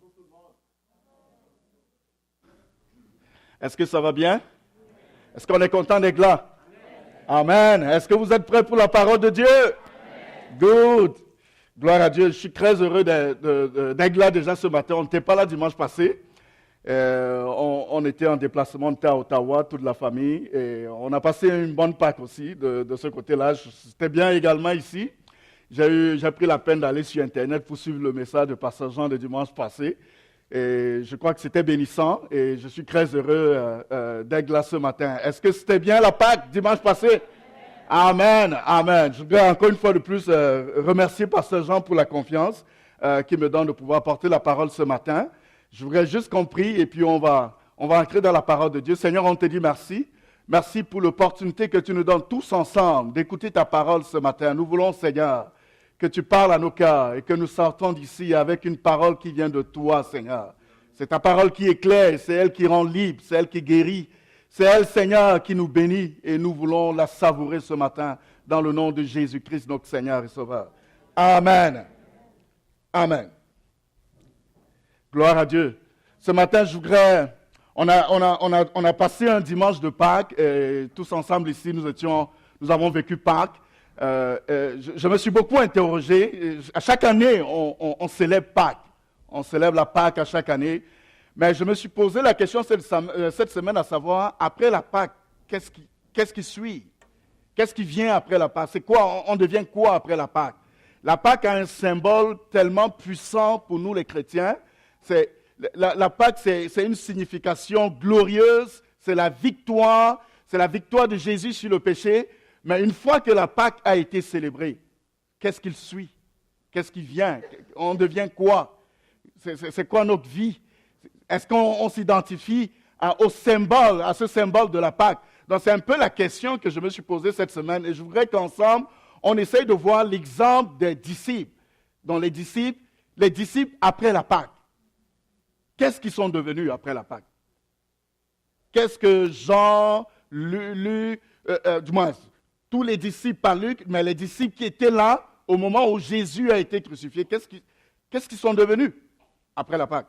pour tout le monde. Est-ce que ça va bien? Est-ce qu'on est content d'être là? Amen. Est-ce que vous êtes prêts pour la parole de Dieu? Good. Gloire à Dieu. Je suis très heureux d'être là déjà ce matin. On n'était pas là dimanche passé. On était en déplacement, on était à Ottawa, toute la famille. Et on a passé une bonne Pâques aussi de ce côté-là. C'était bien également ici. J'ai pris la peine d'aller sur Internet pour suivre le message de Pasteur Jean de dimanche passé. Et je crois que c'était bénissant et je suis très heureux d'être là ce matin. Est-ce que c'était bien la Pâques dimanche passé? Amen, amen. Je voudrais encore une fois de plus remercier Pasteur Jean pour la confiance qu'il me donne de pouvoir porter la parole ce matin. Je voudrais juste qu'on prie et puis on va entrer dans la parole de Dieu. Seigneur, on te dit merci. Merci pour l'opportunité que tu nous donnes tous ensemble d'écouter ta parole ce matin. Nous voulons, Seigneur, que tu parles à nos cœurs et que nous sortons d'ici avec une parole qui vient de toi, Seigneur. C'est ta parole qui éclaire, c'est elle qui rend libre, c'est elle qui guérit. C'est elle, Seigneur, qui nous bénit et nous voulons la savourer ce matin dans le nom de Jésus-Christ, notre Seigneur et Sauveur. Amen. Amen. Gloire à Dieu. Ce matin, je voudrais... On a passé un dimanche de Pâques et tous ensemble ici, nous avons vécu Pâques. Je me suis beaucoup interrogé. À chaque année, on célèbre Pâques. On célèbre la Pâques à chaque année. Mais je me suis posé la question cette semaine à savoir, après la Pâques, qu'est-ce qui suit? Qu'est-ce qui vient après la Pâques? C'est quoi? On devient quoi après la Pâques? La Pâques a un symbole tellement puissant pour nous les chrétiens. La Pâques, c'est une signification glorieuse. C'est la victoire de Jésus sur le péché. Mais une fois que la Pâques a été célébrée, qu'est-ce qu'il suit? Qu'est-ce qui vient? On devient quoi? C'est quoi notre vie? Est-ce qu'on s'identifie à ce symbole de la Pâques? Donc c'est un peu la question que je me suis posée cette semaine et je voudrais qu'ensemble, on essaye de voir l'exemple des disciples. Donc les disciples après la Pâques. Qu'est-ce qu'ils sont devenus après la Pâques? Qu'est-ce que Jean, du moins, tous les disciples par Luc, mais les disciples qui étaient là au moment où Jésus a été crucifié, qu'est-ce qu'ils sont devenus après la Pâques?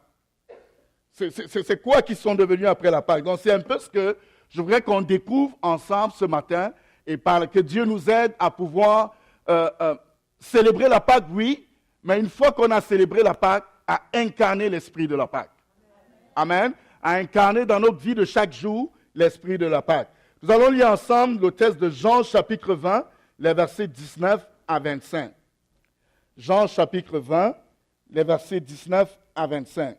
C'est quoi qu'ils sont devenus après la Pâques? Donc c'est un peu ce que je voudrais qu'on découvre ensemble ce matin et que Dieu nous aide à pouvoir célébrer la Pâques, oui, mais une fois qu'on a célébré la Pâques, à incarner l'esprit de la Pâques. Amen. À incarner dans notre vie de chaque jour l'esprit de la Pâques. Nous allons lire ensemble le texte de Jean chapitre 20, les versets 19 à 25. Jean chapitre 20, les versets 19 à 25.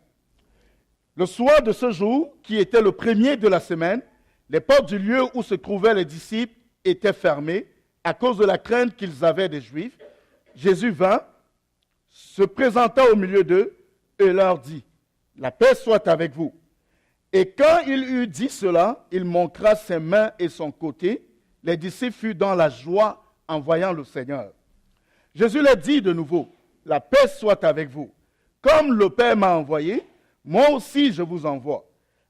Le soir de ce jour, qui était le premier de la semaine, les portes du lieu où se trouvaient les disciples étaient fermées à cause de la crainte qu'ils avaient des Juifs. Jésus vint, se présenta au milieu d'eux et leur dit, « La paix soit avec vous. » Et quand il eut dit cela, il montra ses mains et son côté. Les disciples furent dans la joie en voyant le Seigneur. Jésus leur dit de nouveau, « La paix soit avec vous. Comme le Père m'a envoyé, moi aussi je vous envoie. »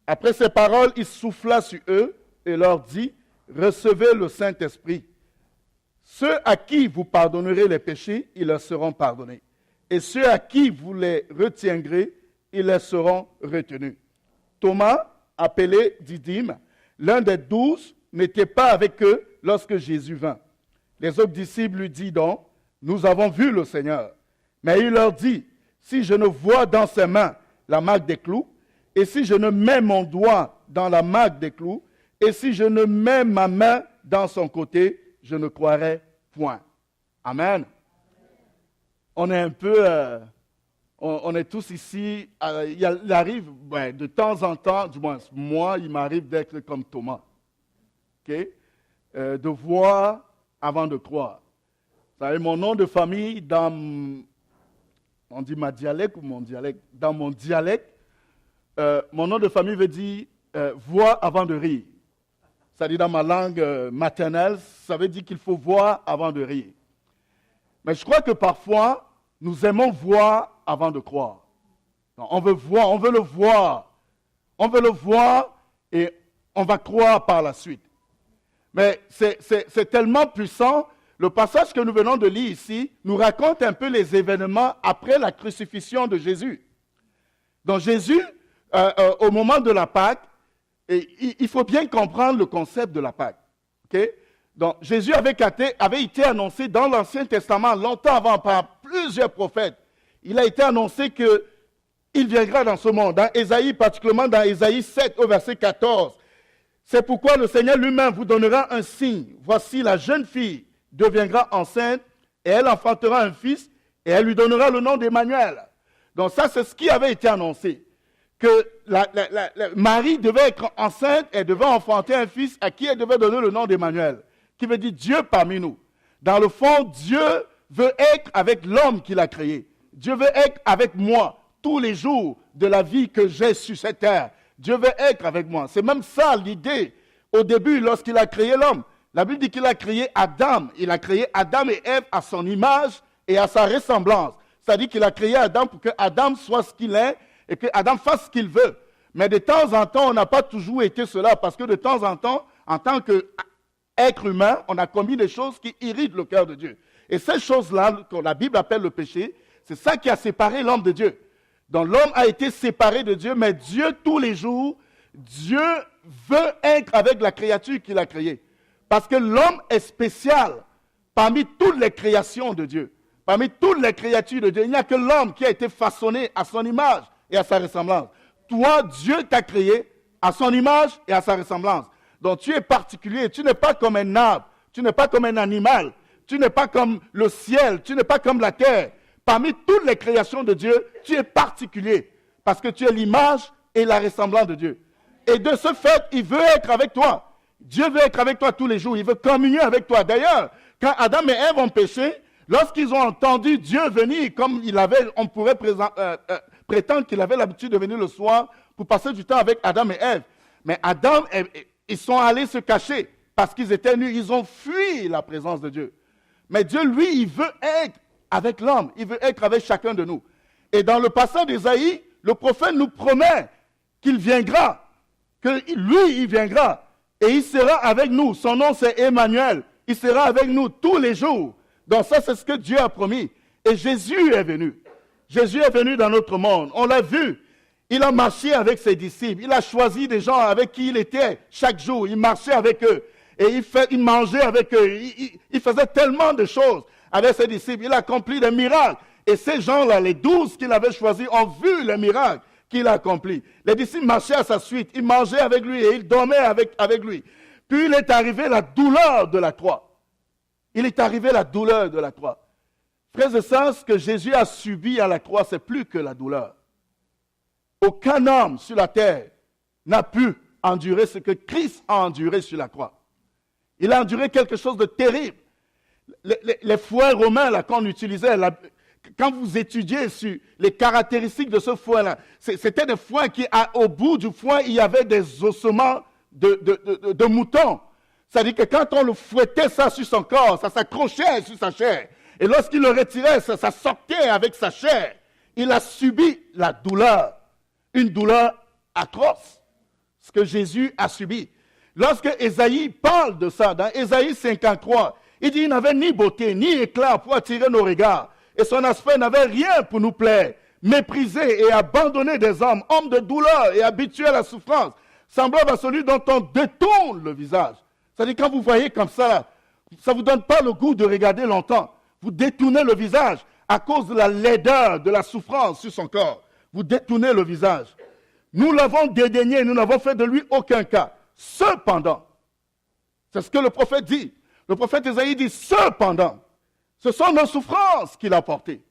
Après ces paroles, il souffla sur eux et leur dit, « Recevez le Saint-Esprit. Ceux à qui vous pardonnerez les péchés, ils leur seront pardonnés. Et ceux à qui vous les retiendrez, ils leur seront retenus. » Thomas, appelé Didyme, l'un des 12, n'était pas avec eux lorsque Jésus vint. Les autres disciples lui dirent donc, « Nous avons vu le Seigneur. » Mais il leur dit, « Si je ne vois dans ses mains la marque des clous, et si je ne mets mon doigt dans la marque des clous, et si je ne mets ma main dans son côté, je ne croirai point. » Amen. On est un peu... On est tous ici, il arrive de temps en temps, du moins moi, il m'arrive d'être comme Thomas. Okay? De voir avant de croire. Vous savez, mon nom de famille, on dit ma dialecte ou mon dialecte? Dans mon dialecte, mon nom de famille veut dire voir avant de rire. C'est-à-dire dans ma langue maternelle, ça veut dire qu'il faut voir avant de rire. Mais je crois que parfois, nous aimons voir avant de croire. Non, on veut le voir. On veut le voir et on va croire par la suite. Mais c'est tellement puissant. Le passage que nous venons de lire ici nous raconte un peu les événements après la crucifixion de Jésus. Donc Jésus, au moment de la Pâque, il faut bien comprendre le concept de la Pâque. Okay? Donc Jésus avait été annoncé dans l'Ancien Testament, longtemps avant, par plusieurs prophètes. Il a été annoncé qu'il viendra dans ce monde. Dans Ésaïe, particulièrement dans Ésaïe 7, au verset 14. C'est pourquoi le Seigneur lui-même vous donnera un signe. Voici, la jeune fille deviendra enceinte et elle enfantera un fils et elle lui donnera le nom d'Emmanuel. Donc ça, c'est ce qui avait été annoncé. Que Marie devait être enceinte, elle devait enfanter un fils à qui elle devait donner le nom d'Emmanuel, qui veut dire Dieu parmi nous. Dans le fond, Dieu veut être avec l'homme qu'il a créé. Dieu veut être avec moi tous les jours de la vie que j'ai sur cette terre. Dieu veut être avec moi. C'est même ça l'idée au début lorsqu'il a créé l'homme. La Bible dit qu'il a créé Adam. Il a créé Adam et Ève à son image et à sa ressemblance. C'est-à-dire qu'il a créé Adam pour que Adam soit ce qu'il est et que Adam fasse ce qu'il veut. Mais de temps en temps, on n'a pas toujours été cela parce que de temps en temps, en tant qu'être humain, on a commis des choses qui irritent le cœur de Dieu. Et ces choses-là, que la Bible appelle le péché, c'est ça qui a séparé l'homme de Dieu. Donc l'homme a été séparé de Dieu, mais Dieu, tous les jours, Dieu veut être avec la créature qu'il a créée. Parce que l'homme est spécial parmi toutes les créations de Dieu. Parmi toutes les créatures de Dieu, il n'y a que l'homme qui a été façonné à son image et à sa ressemblance. Toi, Dieu t'a créé à son image et à sa ressemblance. Donc tu es particulier, tu n'es pas comme un arbre, tu n'es pas comme un animal, tu n'es pas comme le ciel, tu n'es pas comme la terre. Parmi toutes les créations de Dieu, tu es particulier parce que tu es l'image et la ressemblance de Dieu. Et de ce fait, il veut être avec toi. Dieu veut être avec toi tous les jours. Il veut communier avec toi. D'ailleurs, quand Adam et Ève ont péché, lorsqu'ils ont entendu Dieu venir, comme on pourrait prétendre qu'il avait l'habitude de venir le soir pour passer du temps avec Adam et Ève. Mais Adam, ils sont allés se cacher parce qu'ils étaient nus. Ils ont fui la présence de Dieu. Mais Dieu, lui, il veut être avec l'homme. Il veut être avec chacun de nous. Et dans le passage d'Ésaïe, le prophète nous promet qu'il viendra, que lui, il viendra. Et il sera avec nous. Son nom, c'est Emmanuel. Il sera avec nous tous les jours. Donc ça, c'est ce que Dieu a promis. Et Jésus est venu. Jésus est venu dans notre monde. On l'a vu. Il a marché avec ses disciples. Il a choisi des gens avec qui il était chaque jour. Il marchait avec eux. Et il mangeait avec eux. Il faisait tellement de choses avec ses disciples. Il a accompli des miracles. Et ces gens-là, les 12 qu'il avait choisis, ont vu les miracles qu'il a accomplis. Les disciples marchaient à sa suite. Ils mangeaient avec lui et ils dormaient avec lui. Puis il est arrivé la douleur de la croix. Il est arrivé la douleur de la croix. Frères et sœurs, ce que Jésus a subi à la croix, c'est plus que la douleur. Aucun homme sur la terre n'a pu endurer ce que Christ a enduré sur la croix. Il a enduré quelque chose de terrible. Les fouets romains là, qu'on utilisait, quand vous étudiez sur les caractéristiques de ce fouet-là, c'était des fouets qui, au bout du fouet, il y avait des ossements de moutons. C'est-à-dire que quand on le fouettait ça sur son corps, ça s'accrochait sur sa chair. Et lorsqu'il le retirait, ça sortait avec sa chair. Il a subi la douleur, une douleur atroce, ce que Jésus a subi. Lorsque Ésaïe parle de ça, dans Ésaïe 53, il dit qu'il n'avait ni beauté, ni éclat pour attirer nos regards. Et son aspect n'avait rien pour nous plaire. Méprisé et abandonné des hommes, homme de douleur et habitué à la souffrance, semblable à celui dont on détourne le visage. C'est-à-dire quand vous voyez comme ça ne vous donne pas le goût de regarder longtemps. Vous détournez le visage à cause de la laideur, de la souffrance sur son corps. Vous détournez le visage. Nous l'avons dédaigné, nous n'avons fait de lui aucun cas. Cependant, c'est ce que le prophète dit. Le prophète Ésaïe dit, cependant, ce sont nos souffrances qu'il a portées.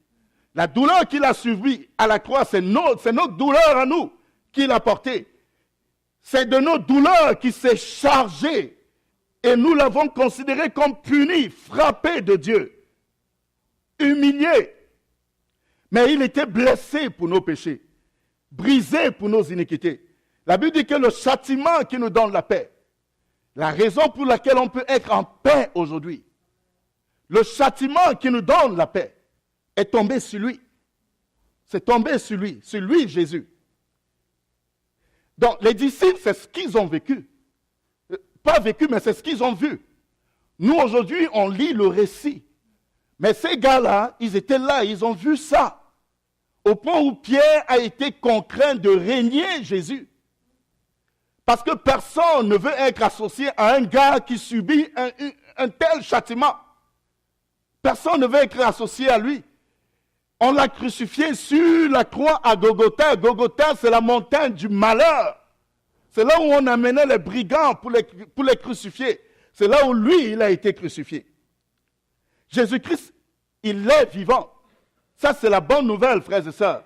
La douleur qu'il a subie à la croix, c'est notre douleur à nous qu'il a portée. C'est de nos douleurs qu'il s'est chargé. Et nous l'avons considéré comme puni, frappé de Dieu, humilié. Mais il était blessé pour nos péchés, brisé pour nos iniquités. La Bible dit que le châtiment qui nous donne la paix, la raison pour laquelle on peut être en paix aujourd'hui, le châtiment qui nous donne la paix est tombé sur lui. C'est tombé sur lui Jésus. Donc les disciples, c'est ce qu'ils ont vécu. Pas vécu, mais c'est ce qu'ils ont vu. Nous, aujourd'hui, on lit le récit. Mais ces gars-là, ils étaient là, ils ont vu ça. Au point où Pierre a été contraint de régner Jésus. Parce que personne ne veut être associé à un gars qui subit un tel châtiment. Personne ne veut être associé à lui. On l'a crucifié sur la croix à Golgotha. Golgotha, c'est la montagne du malheur. C'est là où on amenait les brigands pour les crucifier. C'est là où lui, il a été crucifié. Jésus-Christ, il est vivant. Ça, c'est la bonne nouvelle, frères et sœurs.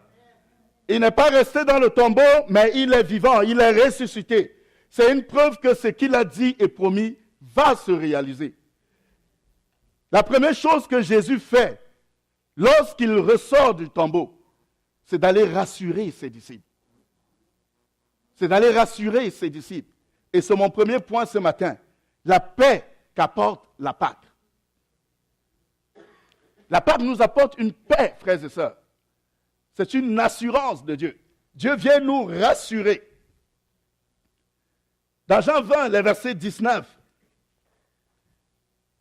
Il n'est pas resté dans le tombeau, mais il est vivant, il est ressuscité. C'est une preuve que ce qu'il a dit et promis va se réaliser. La première chose que Jésus fait lorsqu'il ressort du tombeau, c'est d'aller rassurer ses disciples. C'est d'aller rassurer ses disciples. Et c'est mon premier point ce matin. La paix qu'apporte la Pâque. La Pâque nous apporte une paix, frères et sœurs. C'est une assurance de Dieu. Dieu vient nous rassurer. Dans Jean 20, le verset 19,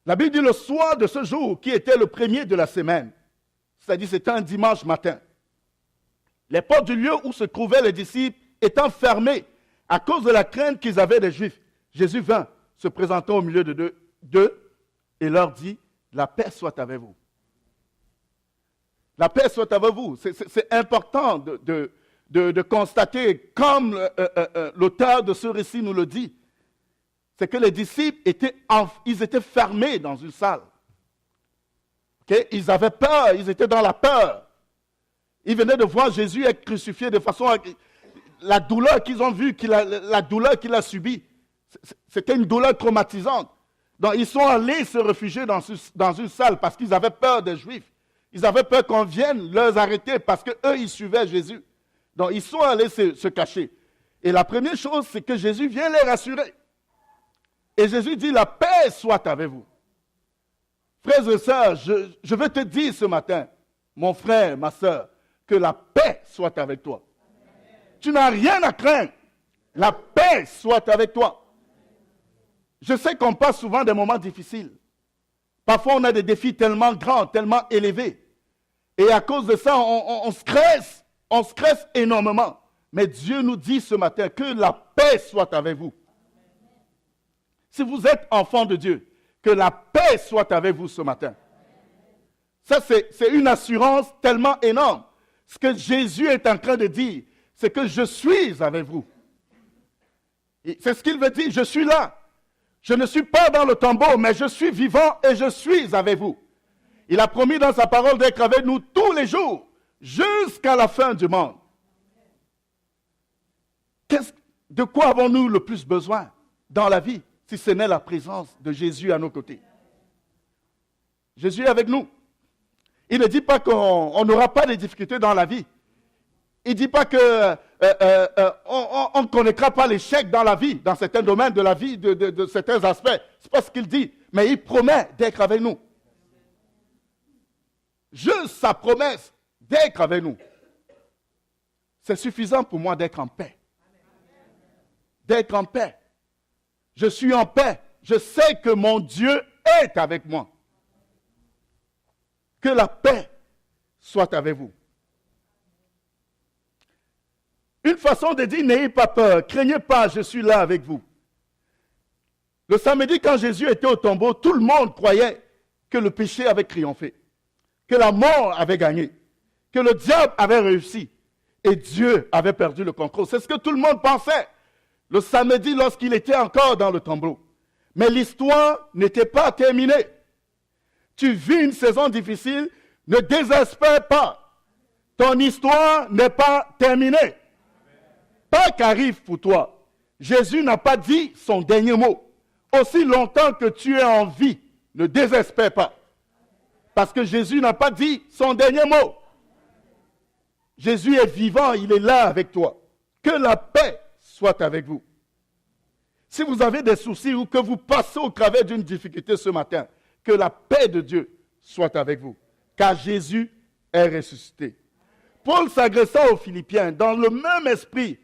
la Bible dit le soir de ce jour, qui était le premier de la semaine, c'est-à-dire c'était un dimanche matin, les portes du lieu où se trouvaient les disciples étant fermées à cause de la crainte qu'ils avaient des Juifs, Jésus vint, se présentant au milieu d'eux et leur dit, la paix soit avec vous. La paix soit avec vous. C'est important de constater, comme l'auteur de ce récit nous le dit, c'est que les disciples étaient fermés dans une salle. Okay? Ils avaient peur, ils étaient dans la peur. Ils venaient de voir Jésus être crucifié de façon à... La douleur qu'ils ont vue, la douleur qu'il a subie, c'était une douleur traumatisante. Donc ils sont allés se réfugier dans une salle parce qu'ils avaient peur des Juifs. Ils avaient peur qu'on vienne les arrêter parce qu'eux, ils suivaient Jésus. Donc, ils sont allés se cacher. Et la première chose, c'est que Jésus vient les rassurer. Et Jésus dit, la paix soit avec vous. Frères et sœurs, je veux te dire ce matin, mon frère, ma sœur, que la paix soit avec toi. Tu n'as rien à craindre. La paix soit avec toi. Je sais qu'on passe souvent des moments difficiles. Parfois, on a des défis tellement grands, tellement élevés. Et à cause de ça, on se stresse énormément. Mais Dieu nous dit ce matin que la paix soit avec vous. Si vous êtes enfant de Dieu, que la paix soit avec vous ce matin. Ça, c'est une assurance tellement énorme. Ce que Jésus est en train de dire, c'est que je suis avec vous. C'est ce qu'il veut dire, je suis là. Je ne suis pas dans le tombeau, mais je suis vivant et je suis avec vous. Il a promis dans sa parole d'être avec nous tous les jours, jusqu'à la fin du monde. De quoi avons-nous le plus besoin dans la vie, si ce n'est la présence de Jésus à nos côtés? Jésus est avec nous. Il ne dit pas qu'on n'aura pas de difficultés dans la vie. Il ne dit pas qu'on ne connaîtra pas l'échec dans la vie, dans certains domaines de la vie, de certains aspects. Ce n'est pas ce qu'il dit, mais il promet d'être avec nous. Juste sa promesse d'être avec nous. C'est suffisant pour moi d'être en paix. D'être en paix. Je suis en paix. Je sais que mon Dieu est avec moi. Que la paix soit avec vous. Une façon de dire, n'ayez pas peur, craignez pas, je suis là avec vous. Le samedi, quand Jésus était au tombeau, tout le monde croyait que le péché avait triomphé, que la mort avait gagné, que le diable avait réussi et Dieu avait perdu le contrôle. C'est ce que tout le monde pensait le samedi lorsqu'il était encore dans le tombeau. Mais l'histoire n'était pas terminée. Tu vis une saison difficile, ne désespère pas. Ton histoire n'est pas terminée. Pâques arrive pour toi. Jésus n'a pas dit son dernier mot. Aussi longtemps que tu es en vie, ne désespère pas. Parce que Jésus n'a pas dit son dernier mot. Jésus est vivant, il est là avec toi. Que la paix soit avec vous. Si vous avez des soucis ou que vous passez au travers d'une difficulté ce matin, que la paix de Dieu soit avec vous. Car Jésus est ressuscité. Paul s'adressant aux Philippiens dans le même esprit,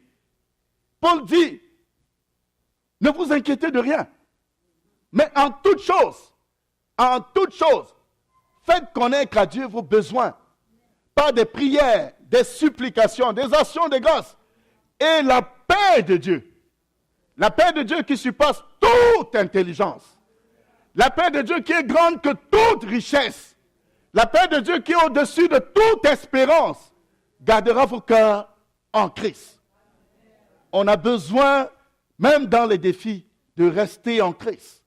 Paul dit, ne vous inquiétez de rien, mais en toute chose, faites connaître à Dieu vos besoins, par des prières, des supplications, des actions de grâce. Et la paix de Dieu. La paix de Dieu qui surpasse toute intelligence. La paix de Dieu qui est grande que toute richesse. La paix de Dieu qui est au-dessus de toute espérance. Gardera vos cœurs en Christ. On a besoin, même dans les défis, de rester en Christ.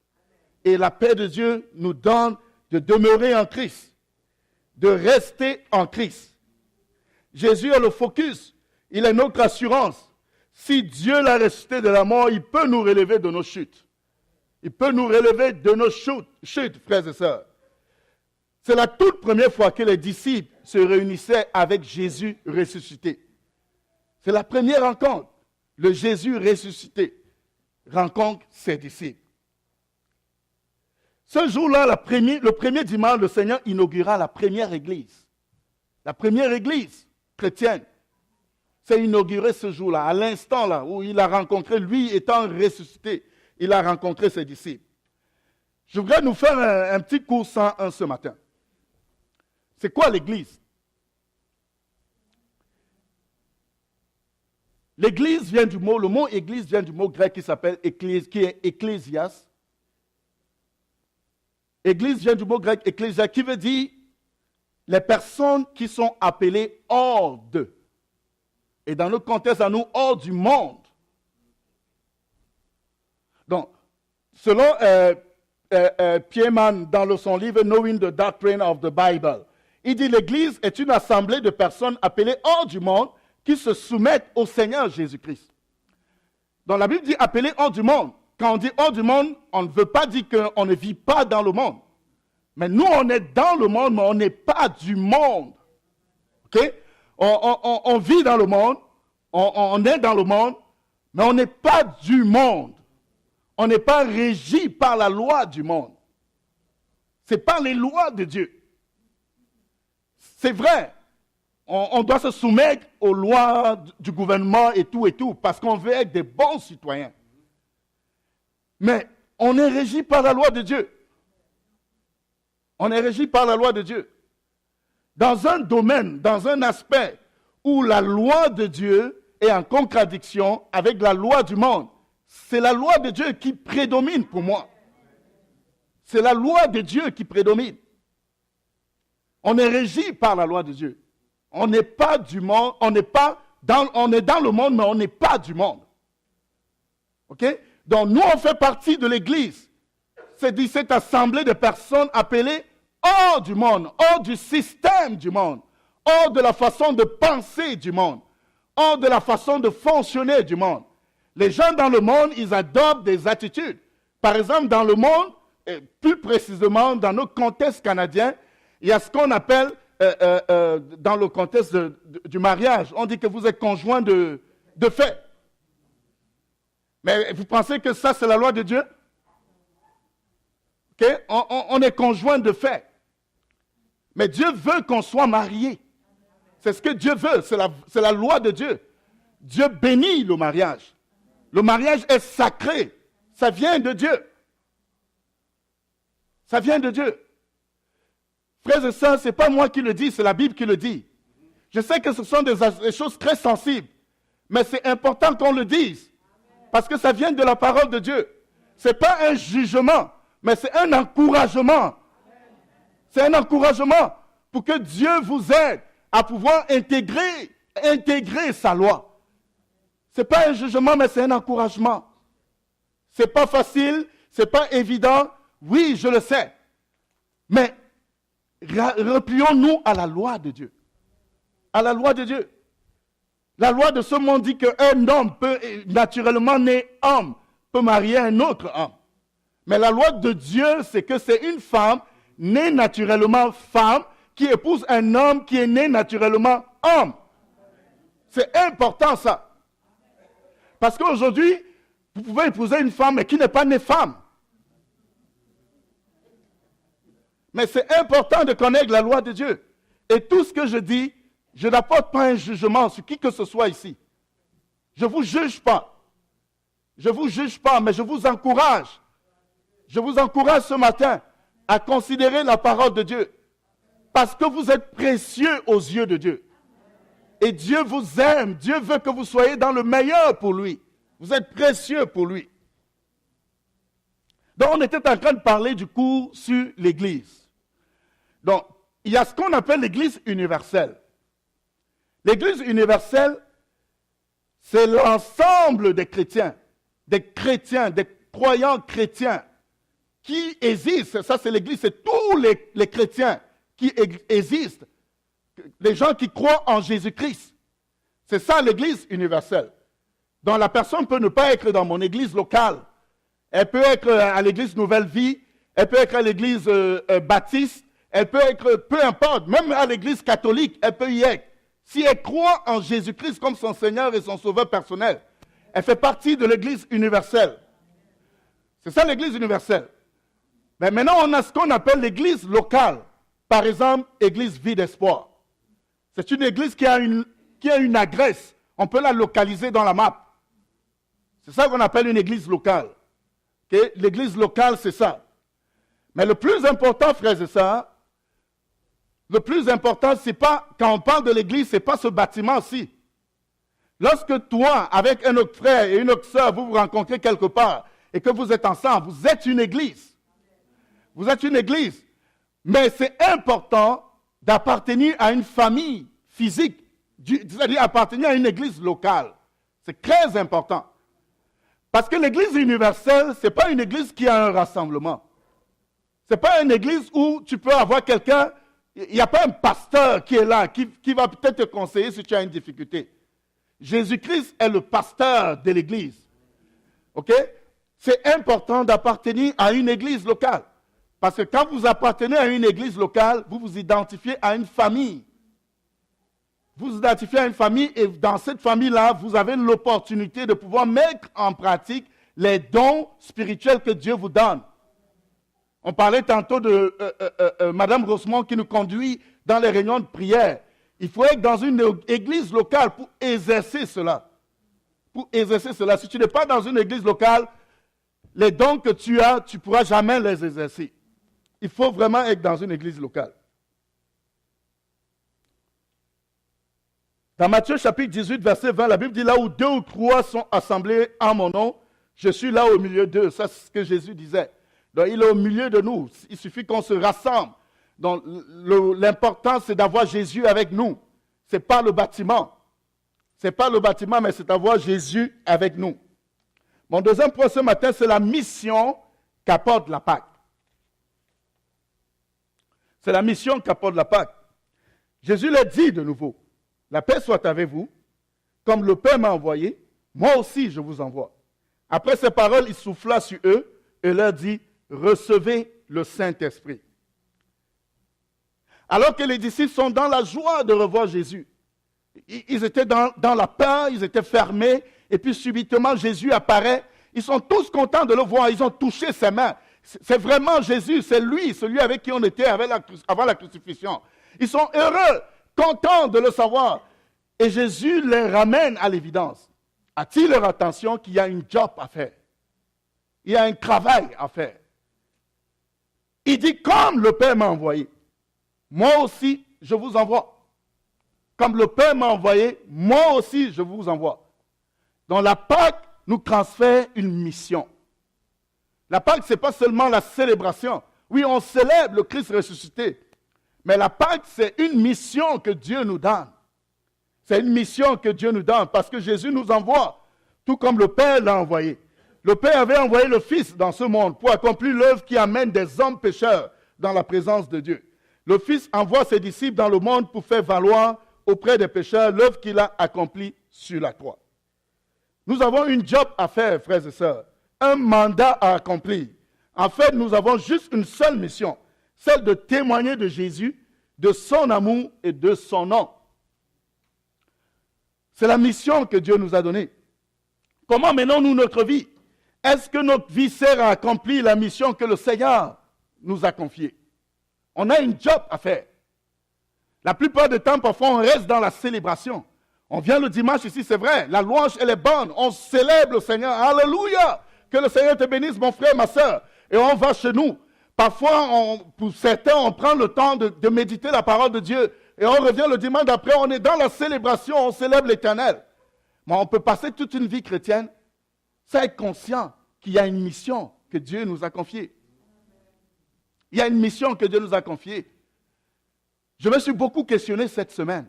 Et la paix de Dieu nous donne de demeurer en Christ. De rester en Christ. Jésus est le focus. Il est notre assurance. Si Dieu l'a ressuscité de la mort, il peut nous relever de nos chutes. Il peut nous relever de nos chutes, frères et sœurs. C'est la toute première fois que les disciples se réunissaient avec Jésus ressuscité. C'est la première rencontre. Le Jésus ressuscité rencontre ses disciples. Ce jour-là, le premier dimanche, le Seigneur inaugura la première église. La première église chrétienne s'est inaugurée ce jour-là, à l'instant là où il a rencontré, lui étant ressuscité, il a rencontré ses disciples. Je voudrais nous faire un petit cours 101 ce matin. C'est quoi l'église? L'église vient du mot, le mot église vient du mot grec qui s'appelle ecclésias, qui est ecclésias. Église vient du mot grec ecclésia, qui veut dire les personnes qui sont appelées hors d'eux. Et dans notre contexte à nous, hors du monde. Donc, selon Pierman, dans son livre Knowing the Doctrine of the Bible, il dit l'Église est une assemblée de personnes appelées hors du monde qui se soumettent au Seigneur Jésus-Christ. Donc la Bible dit appelées hors du monde. Quand on dit hors du monde, on ne veut pas dire qu'on ne vit pas dans le monde. Mais nous, on est dans le monde, mais on n'est pas du monde. OK? On vit dans le monde, on est dans le monde, mais on n'est pas du monde. On n'est pas régi par la loi du monde. C'est par les lois de Dieu. C'est vrai, on doit se soumettre aux lois du gouvernement et tout, parce qu'on veut être des bons citoyens. Mais on est régi par la loi de Dieu. On est régi par la loi de Dieu. Dans un domaine, dans un aspect où la loi de Dieu est en contradiction avec la loi du monde, c'est la loi de Dieu qui prédomine pour moi. C'est la loi de Dieu qui prédomine. On est régi par la loi de Dieu. On n'est pas du monde, on est dans le monde, mais on n'est pas du monde. OK? Donc nous, on fait partie de l'Église. C'est cette assemblée de personnes appelées hors du monde, hors du système du monde, hors de la façon de penser du monde, hors de la façon de fonctionner du monde. Les gens dans le monde, ils adoptent des attitudes. Par exemple, dans le monde, et plus précisément dans nos contextes canadiens, il y a ce qu'on appelle, dans le contexte du mariage, on dit que vous êtes conjoint de fait. Mais vous pensez que ça, c'est la loi de Dieu? Okay? On est conjoint de fait. Mais Dieu veut qu'on soit mariés. C'est ce que Dieu veut, c'est la loi de Dieu. Dieu bénit le mariage. Le mariage est sacré. Ça vient de Dieu. Ça vient de Dieu. Frères et sœurs, ce n'est pas moi qui le dis, c'est la Bible qui le dit. Je sais que ce sont des choses très sensibles, mais c'est important qu'on le dise, parce que ça vient de la parole de Dieu. Ce n'est pas un jugement, mais c'est un encouragement. C'est un encouragement pour que Dieu vous aide à pouvoir intégrer sa loi. Ce n'est pas un jugement, mais c'est un encouragement. Ce n'est pas facile, ce n'est pas évident. Oui, je le sais. Mais replions-nous à la loi de Dieu. À la loi de Dieu. La loi de ce monde dit qu'un homme peut, naturellement né homme, peut marier un autre homme. Mais la loi de Dieu, c'est que c'est une femme née naturellement femme qui épouse un homme qui est né naturellement homme. C'est important ça. Parce qu'aujourd'hui, vous pouvez épouser une femme mais qui n'est pas née femme. Mais c'est important de connaître la loi de Dieu. Et tout ce que je dis, je n'apporte pas un jugement sur qui que ce soit ici. Je ne vous juge pas. Je ne vous juge pas, mais je vous encourage. Je vous encourage ce matin à considérer la parole de Dieu. Parce que vous êtes précieux aux yeux de Dieu. Et Dieu vous aime. Dieu veut que vous soyez dans le meilleur pour lui. Vous êtes précieux pour lui. Donc, on était en train de parler du cours sur l'Église. Donc, il y a ce qu'on appelle l'Église universelle. L'Église universelle, c'est l'ensemble des chrétiens, des croyants chrétiens qui existent. Ça, c'est l'Église, c'est tous les chrétiens qui existent. Les gens qui croient en Jésus-Christ. C'est ça l'Église universelle. Donc la personne peut ne pas être dans mon église locale. Elle peut être à l'église Nouvelle Vie, elle peut être à l'église baptiste, elle peut être, peu importe, même à l'église catholique, elle peut y être. Si elle croit en Jésus-Christ comme son Seigneur et son Sauveur personnel, elle fait partie de l'église universelle. C'est ça l'église universelle. Mais maintenant, on a ce qu'on appelle l'église locale. Par exemple, église Vie d'Espoir. C'est une église qui a une adresse. On peut la localiser dans la map. C'est ça qu'on appelle une église locale. Okay? L'église locale, c'est ça. Mais le plus important, frères et sœurs, le plus important, c'est pas, quand on parle de l'église, c'est pas ce bâtiment-ci. Lorsque toi, avec un autre frère et une autre sœur, vous vous rencontrez quelque part et que vous êtes ensemble, vous êtes une église. Vous êtes une église. Mais c'est important d'appartenir à une famille physique, c'est-à-dire appartenir à une église locale. C'est très important. Parce que l'église universelle, ce n'est pas une église qui a un rassemblement. Ce n'est pas une église où tu peux avoir quelqu'un, il n'y a pas un pasteur qui est là, qui va peut-être te conseiller si tu as une difficulté. Jésus-Christ est le pasteur de l'église. OK? C'est important d'appartenir à une église locale. Parce que quand vous appartenez à une église locale, vous vous identifiez à une famille. Vous vous identifiez à une famille et dans cette famille-là, vous avez l'opportunité de pouvoir mettre en pratique les dons spirituels que Dieu vous donne. On parlait tantôt de Madame Rosemont qui nous conduit dans les réunions de prière. Il faut être dans une église locale pour exercer cela. Pour exercer cela. Si tu n'es pas dans une église locale, les dons que tu as, tu ne pourras jamais les exercer. Il faut vraiment être dans une église locale. Dans Matthieu chapitre 18, verset 20, la Bible dit là où 2 ou 3 sont assemblés en mon nom, je suis là au milieu d'eux. Ça, c'est ce que Jésus disait. Donc, il est au milieu de nous. Il suffit qu'on se rassemble. Donc, l'important, c'est d'avoir Jésus avec nous. Ce n'est pas le bâtiment. Ce n'est pas le bâtiment, mais c'est d'avoir Jésus avec nous. Mon deuxième point ce matin, c'est la mission qu'apporte la Pâque. C'est la mission qu'apporte la Pâque. Jésus l'a dit de nouveau. La paix soit avec vous. Comme le Père m'a envoyé, moi aussi je vous envoie. Après ces paroles, il souffla sur eux et leur dit, recevez le Saint-Esprit. Alors que les disciples sont dans la joie de revoir Jésus. Ils étaient dans la peur, ils étaient fermés, et puis subitement Jésus apparaît. Ils sont tous contents de le voir, ils ont touché ses mains. C'est vraiment Jésus, c'est lui, celui avec qui on était avant la crucifixion. Ils sont heureux, contents de le savoir. Et Jésus les ramène à l'évidence. Attire leur attention qu'il y a une job à faire. Il y a un travail à faire. Il dit, comme le Père m'a envoyé, moi aussi je vous envoie. Comme le Père m'a envoyé, moi aussi je vous envoie. Donc la Pâque nous transfère une mission. La Pâque, ce n'est pas seulement la célébration. Oui, on célèbre le Christ ressuscité. Mais la Pâque, c'est une mission que Dieu nous donne. C'est une mission que Dieu nous donne parce que Jésus nous envoie, tout comme le Père l'a envoyé. Le Père avait envoyé le Fils dans ce monde pour accomplir l'œuvre qui amène des hommes pécheurs dans la présence de Dieu. Le Fils envoie ses disciples dans le monde pour faire valoir auprès des pécheurs l'œuvre qu'il a accomplie sur la croix. Nous avons une job à faire, frères et sœurs, un mandat à accomplir. En fait, nous avons juste une seule mission, celle de témoigner de Jésus, de son amour et de son nom. C'est la mission que Dieu nous a donnée. Comment menons-nous notre vie? Est-ce que notre vie sert à accomplir la mission que le Seigneur nous a confiée? On a une job à faire. La plupart du temps, parfois, on reste dans la célébration. On vient le dimanche ici, c'est vrai, la louange, elle est bonne. On célèbre le Seigneur. Alléluia! Que le Seigneur te bénisse, mon frère, ma soeur. Et on va chez nous. Parfois, pour certains, on prend le temps de méditer la parole de Dieu et on revient le dimanche d'après, on est dans la célébration, on célèbre l'Éternel. Mais on peut passer toute une vie chrétienne sans être conscient qu'il y a une mission que Dieu nous a confiée. Il y a une mission que Dieu nous a confiée. Je me suis beaucoup questionné cette semaine.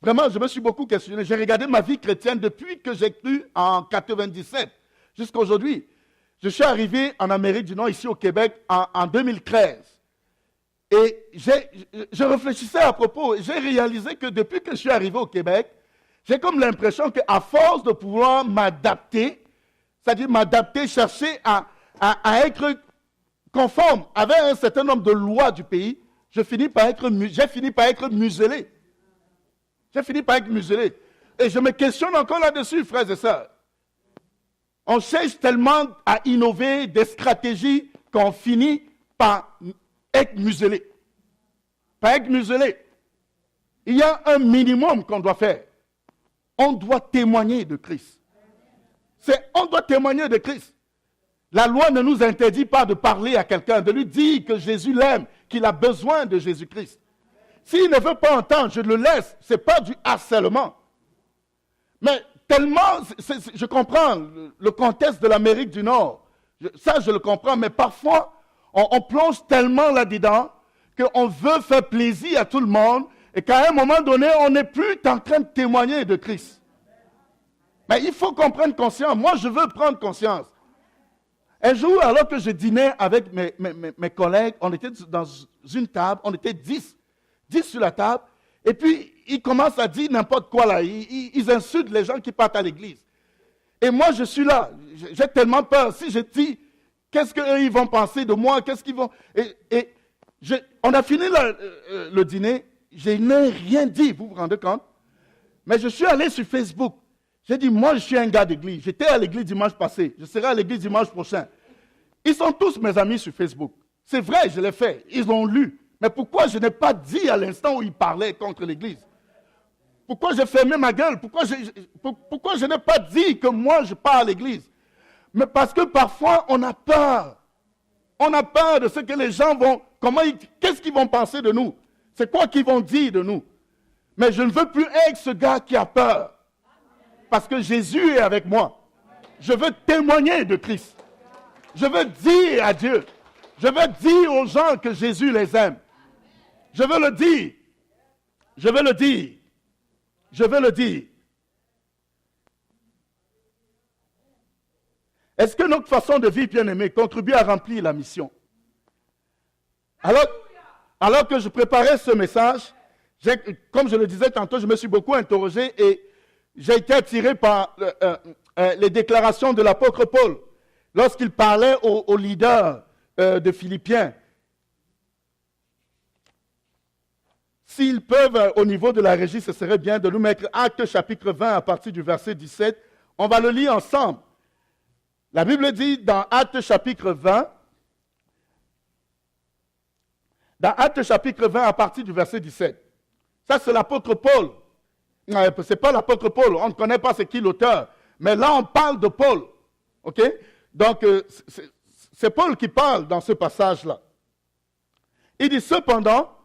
Vraiment, je me suis beaucoup questionné. J'ai regardé ma vie chrétienne depuis que j'ai cru en 97 jusqu'à aujourd'hui. Je suis arrivé en Amérique du Nord, ici au Québec, en 2013. Et je réfléchissais à propos, j'ai réalisé que depuis que je suis arrivé au Québec, j'ai comme l'impression qu'à force de pouvoir m'adapter, c'est-à-dire m'adapter, chercher à être conforme avec un certain nombre de lois du pays, j'ai fini par être muselé. J'ai fini par être muselé. Et je me questionne encore là-dessus, frères et sœurs. On cherche tellement à innover des stratégies qu'on finit par être muselé. Par être muselé. Il y a un minimum qu'on doit faire. On doit témoigner de Christ. On doit témoigner de Christ. La loi ne nous interdit pas de parler à quelqu'un, de lui dire que Jésus l'aime, qu'il a besoin de Jésus-Christ. S'il ne veut pas entendre, je le laisse. Ce n'est pas du harcèlement. Mais tellement, je comprends le contexte de l'Amérique du Nord. Ça, je le comprends. Mais parfois, on plonge tellement là-dedans qu'on veut faire plaisir à tout le monde et qu'à un moment donné, on n'est plus en train de témoigner de Christ. Mais il faut qu'on prenne conscience. Moi, je veux prendre conscience. Un jour, alors que je dînais avec mes collègues, on était dans une table, on était 10 sur la table, et puis ils commencent à dire n'importe quoi là. Ils insultent les gens qui partent à l'église. Et moi, je suis là. J'ai tellement peur. Si je dis, qu'est-ce qu'eux, ils vont penser de moi? Qu'est-ce qu'ils vont... On a fini le dîner. Je n'ai rien dit, vous vous rendez compte? Mais je suis allé sur Facebook. J'ai dit, moi, je suis un gars d'église. J'étais à l'église dimanche passé. Je serai à l'église dimanche prochain. Ils sont tous mes amis sur Facebook. C'est vrai, je l'ai fait. Ils l'ont lu. Mais pourquoi je n'ai pas dit à l'instant où ils parlaient contre l'église? Pourquoi j'ai fermé ma gueule? Pourquoi je n'ai pas dit que moi, je pars à l'église? Mais parce que parfois, on a peur. On a peur de ce que les gens vont... Qu'est-ce qu'ils vont penser de nous? C'est quoi qu'ils vont dire de nous? Mais je ne veux plus être ce gars qui a peur. Parce que Jésus est avec moi. Je veux témoigner de Christ. Je veux dire à Dieu. Je veux dire aux gens que Jésus les aime. Je veux le dire. Je veux le dire. Je veux le dire. Est-ce que notre façon de vivre, bien-aimé, contribue à remplir la mission? Alors que je préparais ce message, comme je le disais tantôt, je me suis beaucoup interrogé et j'ai été attiré par les déclarations de l'apôtre Paul lorsqu'il parlait aux leaders de Philippiens. S'ils peuvent, au niveau de la régie, ce serait bien de nous mettre Actes chapitre 20 à partir du verset 17. On va le lire ensemble. La Bible dit dans Actes chapitre 20, à partir du verset 17. Ça, c'est l'apôtre Paul. Ce n'est pas l'apôtre Paul. On ne connaît pas c'est qui l'auteur. Mais là, on parle de Paul. OK? Donc, c'est Paul qui parle dans ce passage-là. Il dit, cependant,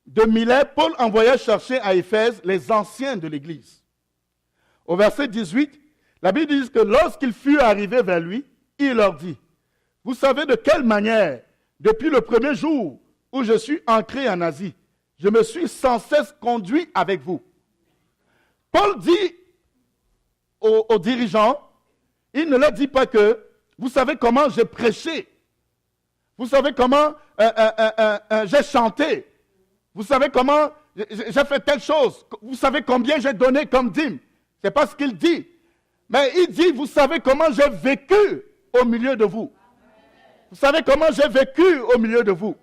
de Milet, Paul envoya chercher à Éphèse les anciens de l'Église. Au verset 18, la Bible dit que lorsqu'il fut arrivé vers lui, il leur dit, vous savez de quelle manière, depuis le premier jour où je suis entré en Asie, je me suis sans cesse conduit avec vous. Paul dit aux dirigeants, il ne leur dit pas que, vous savez comment j'ai prêché, vous savez comment j'ai chanté, vous savez comment j'ai fait telle chose, vous savez combien j'ai donné comme dîme. Ce n'est pas ce qu'il dit. Mais il dit, vous savez comment j'ai vécu au milieu de vous. Vous savez comment j'ai vécu au milieu de vous.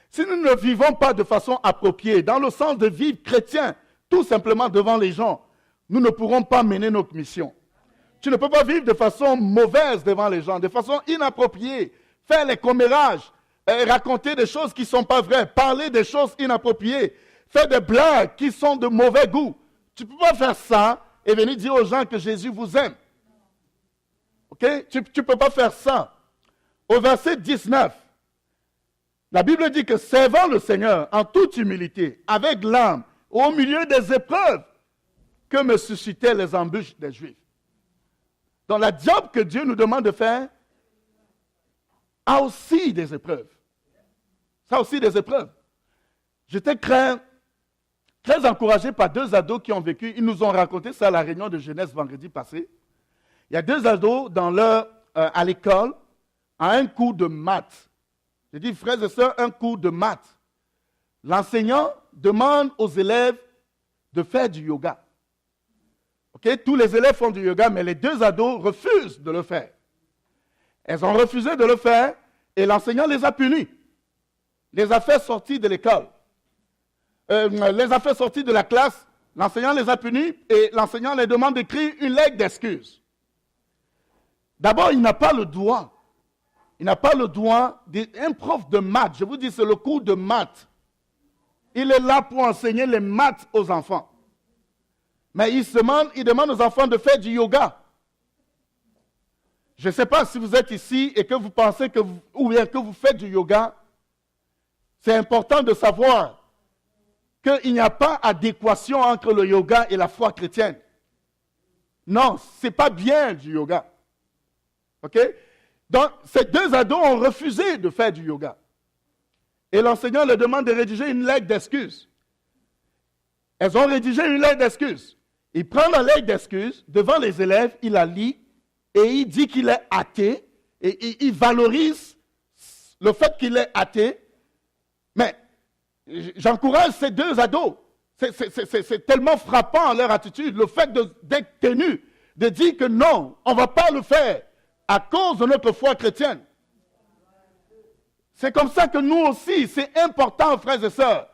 Si nous ne vivons pas de façon appropriée, dans le sens de vivre chrétien, tout simplement devant les gens, nous ne pourrons pas mener notre mission. Tu ne peux pas vivre de façon mauvaise devant les gens, de façon inappropriée, faire les commérages, raconter des choses qui ne sont pas vraies, parler des choses inappropriées, faire des blagues qui sont de mauvais goût. Tu ne peux pas faire ça et venir dire aux gens que Jésus vous aime. Ok? Tu ne peux pas faire ça. Au verset 19, La Bible dit que servant le Seigneur en toute humilité, avec l'âme, au milieu des épreuves que me suscitaient les embûches des Juifs. Donc la job que Dieu nous demande de faire a aussi des épreuves. Ça a aussi des épreuves. J'étais très encouragé par deux ados qui ont vécu. Ils nous ont raconté ça à la réunion de jeunesse vendredi passé. Il y a deux ados à l'école à un cours de maths. J'ai dit, frères et sœurs, un cours de maths. L'enseignant demande aux élèves de faire du yoga. Okay? Tous les élèves font du yoga, mais les deux ados refusent de le faire. Elles ont refusé de le faire et l'enseignant les a punis. Les a fait sortir de l'école. Les a fait sortir de la classe. L'enseignant les a punis et l'enseignant les demande d'écrire une lettre d'excuse. D'abord, il n'a pas le droit. Il n'a pas le droit d'un prof de maths. Je vous dis, c'est le cours de maths. Il est là pour enseigner les maths aux enfants. Mais il demande aux enfants de faire du yoga. Je ne sais pas si vous êtes ici et que vous pensez que vous faites du yoga. C'est important de savoir qu'il n'y a pas adéquation entre le yoga et la foi chrétienne. Non, ce n'est pas bien du yoga. OK? Donc, ces deux ados ont refusé de faire du yoga. Et l'enseignant leur demande de rédiger une lettre d'excuse. Elles ont rédigé une lettre d'excuse. Il prend la lettre d'excuse devant les élèves, il la lit et il dit qu'il est athée et il valorise le fait qu'il est athée. Mais j'encourage ces deux ados. C'est tellement frappant leur attitude, le fait d'être tenu, de dire que non, on ne va pas le faire à cause de notre foi chrétienne. C'est comme ça que nous aussi, c'est important, frères et sœurs.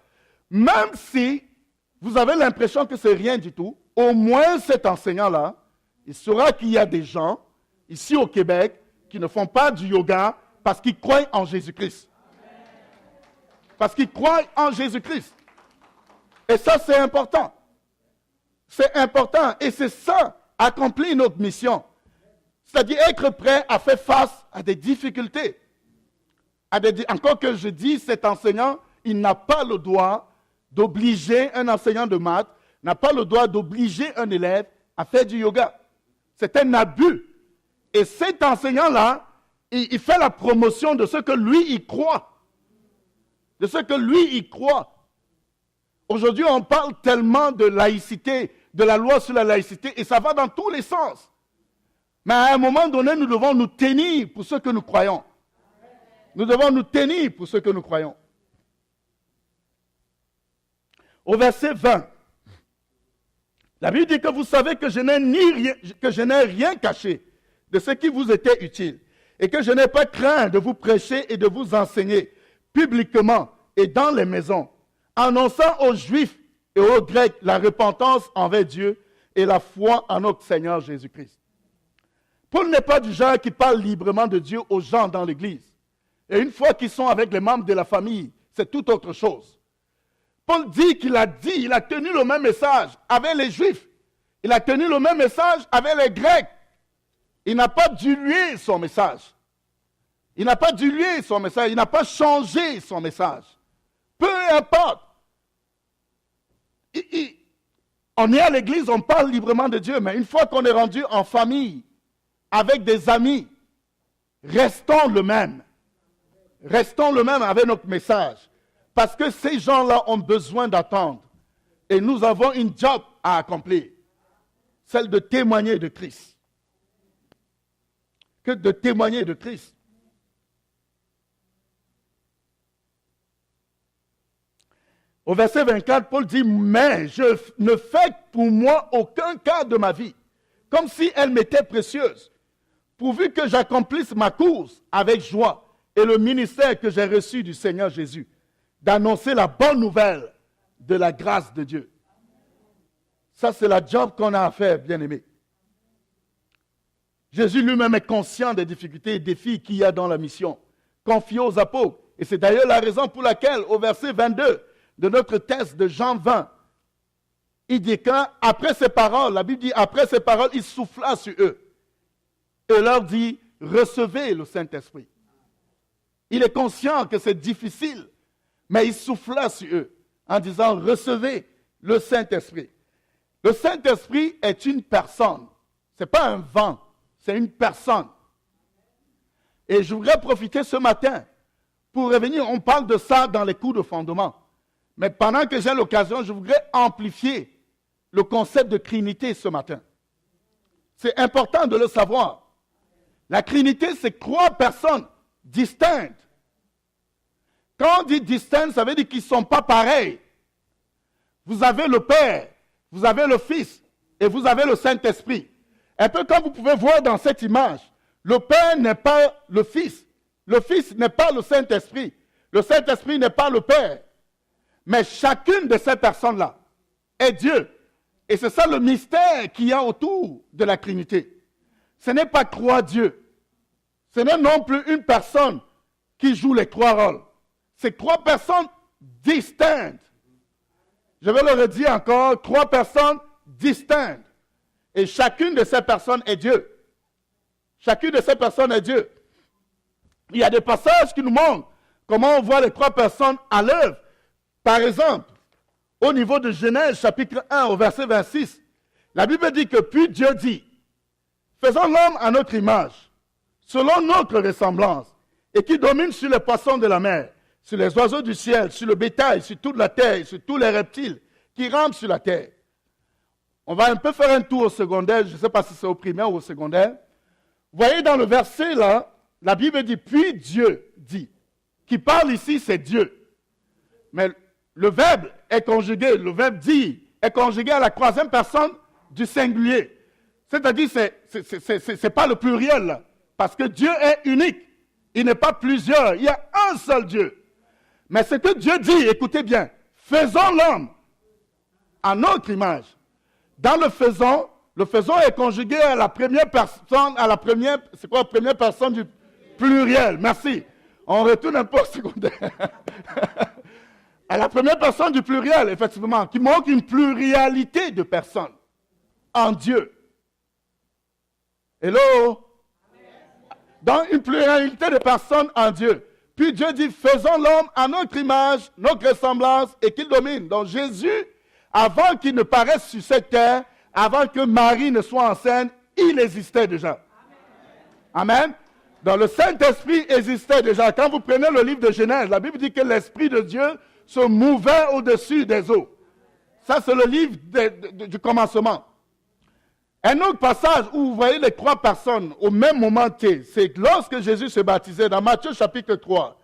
Même si vous avez l'impression que c'est rien du tout, au moins cet enseignant-là, il saura qu'il y a des gens ici au Québec qui ne font pas du yoga parce qu'ils croient en Jésus-Christ. Parce qu'ils croient en Jésus-Christ. Et ça, c'est important. C'est important. Et c'est ça, accomplir notre mission. C'est-à-dire être prêt à faire face à des difficultés. Encore que je dis, cet enseignant, il n'a pas le droit d'obliger un enseignant de maths, n'a pas le droit d'obliger un élève à faire du yoga. C'est un abus. Et cet enseignant-là, il fait la promotion de ce que lui, il croit. De ce que lui, il croit. Aujourd'hui, on parle tellement de laïcité, de la loi sur la laïcité, et ça va dans tous les sens. Mais à un moment donné, nous devons nous tenir pour ce que nous croyons. Nous devons nous tenir pour ce que nous croyons. Au verset 20, la Bible dit que vous savez que je n'ai rien caché de ce qui vous était utile et que je n'ai pas craint de vous prêcher et de vous enseigner publiquement et dans les maisons, annonçant aux Juifs et aux Grecs la repentance envers Dieu et la foi en notre Seigneur Jésus-Christ. Paul n'est pas du genre qui parle librement de Dieu aux gens dans l'Église. Et une fois qu'ils sont avec les membres de la famille, c'est tout autre chose. Paul dit qu'il a tenu le même message avec les Juifs. Il a tenu le même message avec les Grecs. Il n'a pas dilué son message. Il n'a pas dilué son message. Il n'a pas changé son message. Peu importe. On est à l'église, on parle librement de Dieu, mais une fois qu'on est rendu en famille, avec des amis, restons le même. Restons le même avec notre message. Parce que ces gens-là ont besoin d'attendre. Et nous avons une job à accomplir. Celle de témoigner de Christ. Que de témoigner de Christ. Au verset 24, Paul dit, mais je ne fais pour moi aucun cas de ma vie, comme si elle m'était précieuse, pourvu que j'accomplisse ma course avec joie et le ministère que j'ai reçu du Seigneur Jésus, d'annoncer la bonne nouvelle de la grâce de Dieu. Ça, c'est la job qu'on a à faire, bien-aimés. Jésus lui-même est conscient des difficultés et des défis qu'il y a dans la mission, confiée aux apôtres. Et c'est d'ailleurs la raison pour laquelle, au verset 22 de notre texte de Jean 20, il dit qu'après ces paroles, la Bible dit, après ces paroles, il souffla sur eux et leur dit, recevez le Saint-Esprit. Il est conscient que c'est difficile, mais il souffla sur eux en disant, recevez le Saint-Esprit. Le Saint-Esprit est une personne. Ce n'est pas un vent, c'est une personne. Et je voudrais profiter ce matin pour revenir, on parle de ça dans les cours de fondement. Mais pendant que j'ai l'occasion, je voudrais amplifier le concept de Trinité ce matin. C'est important de le savoir. La Trinité, c'est 3 personnes distinctes. Quand on dit distinctes, ça veut dire qu'ils ne sont pas pareils. Vous avez le Père, vous avez le Fils et vous avez le Saint-Esprit. Un peu comme vous pouvez voir dans cette image, le Père n'est pas le Fils n'est pas le Saint-Esprit, le Saint-Esprit n'est pas le Père. Mais chacune de ces personnes-là est Dieu. Et c'est ça le mystère qu'il y a autour de la Trinité. Ce n'est pas 3 dieux. Ce n'est non plus une personne qui joue les 3 rôles. C'est 3 personnes distinctes. Je vais le redire encore, 3 personnes distinctes. Et chacune de ces personnes est Dieu. Chacune de ces personnes est Dieu. Il y a des passages qui nous montrent comment on voit les 3 personnes à l'œuvre. Par exemple, au niveau de Genèse, chapitre 1, au verset 26, la Bible dit que puis Dieu dit, faisons l'homme à notre image, selon notre ressemblance, et qui domine sur les poissons de la mer, sur les oiseaux du ciel, sur le bétail, sur toute la terre, sur tous les reptiles qui rampent sur la terre. On va un peu faire un tour au secondaire, je ne sais pas si c'est au primaire ou au secondaire. Vous voyez dans le verset là, la Bible dit, puis Dieu dit. Qui parle ici, c'est Dieu. Mais le verbe est conjugué, le verbe dit est conjugué à la 3e personne du singulier. C'est-à-dire, c'est pas le pluriel, là, parce que Dieu est unique. Il n'est pas plusieurs, il y a un seul Dieu. Mais ce que Dieu dit, écoutez bien, faisons l'homme à notre image. Dans le faisons est conjugué à la première personne, c'est quoi la première personne du pluriel? Merci. On retourne un peu au secondaire. À la première personne du pluriel, effectivement, qui montre une pluralité de personnes en Dieu. Hello? Dans une pluralité de personnes en Dieu. Puis Dieu dit, faisons l'homme à notre image, notre ressemblance, et qu'il domine. Donc Jésus, avant qu'il ne paraisse sur cette terre, avant que Marie ne soit enceinte, il existait déjà. Amen. Donc le Saint-Esprit existait déjà. Quand vous prenez le livre de Genèse, la Bible dit que l'Esprit de Dieu se mouvait au-dessus des eaux. Ça, c'est le livre du commencement. Un autre passage où vous voyez les 3 personnes au même moment T, c'est lorsque Jésus se baptisait, dans Matthieu chapitre 3.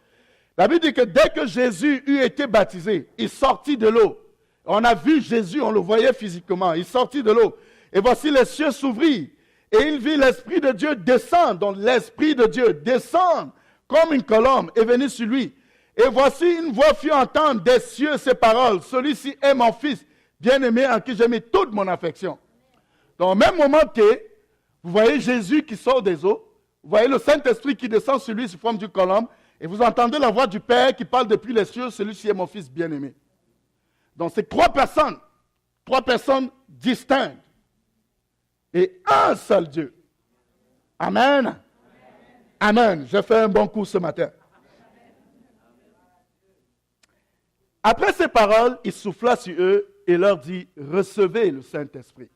La Bible dit que dès que Jésus eut été baptisé, il sortit de l'eau. On a vu Jésus, on le voyait physiquement, il sortit de l'eau. Et voici les cieux s'ouvrirent. Et il vit l'Esprit de Dieu descendre. Donc l'Esprit de Dieu descend comme une colombe est venu sur lui. Et voici une voix fit entendre des cieux ces paroles. Celui-ci est mon Fils, bien-aimé, en qui j'ai mis toute mon affection. Donc au même moment que vous voyez Jésus qui sort des eaux, vous voyez le Saint-Esprit qui descend sur lui sous forme d'une colombe, et vous entendez la voix du Père qui parle depuis les cieux, celui-ci est mon Fils bien-aimé. Donc c'est 3 personnes distinctes, et un seul Dieu. Amen. Amen. J'ai fait un bon coup ce matin. Après ces paroles, il souffla sur eux et leur dit, recevez le Saint-Esprit.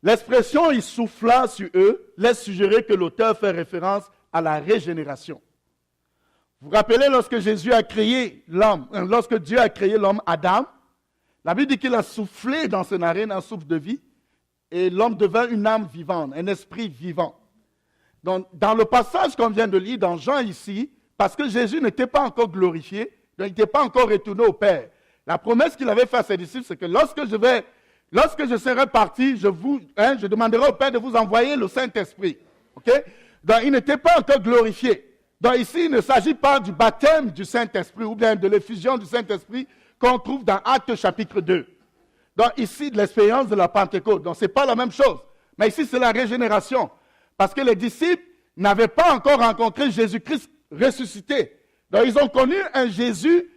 L'expression « il souffla sur eux » laisse suggérer que l'auteur fait référence à la régénération. Vous vous rappelez lorsque Jésus a créé l'homme, lorsque Dieu a créé l'homme Adam, la Bible dit qu'il a soufflé dans ses narines un souffle de vie et l'homme devint une âme vivante, un esprit vivant. Donc, dans le passage qu'on vient de lire dans Jean ici, parce que Jésus n'était pas encore glorifié, donc il n'était pas encore retourné au Père. La promesse qu'il avait faite à ses disciples, c'est que lorsque je serai parti, je demanderai au Père de vous envoyer le Saint-Esprit. Okay? Donc, il n'était pas encore glorifié. Donc, ici, il ne s'agit pas du baptême du Saint-Esprit ou bien de l'effusion du Saint-Esprit qu'on trouve dans Actes chapitre 2. Donc, ici, de l'expérience de la Pentecôte. Donc, ce n'est pas la même chose. Mais ici, c'est la régénération. Parce que les disciples n'avaient pas encore rencontré Jésus-Christ ressuscité. Donc, ils ont connu un Jésus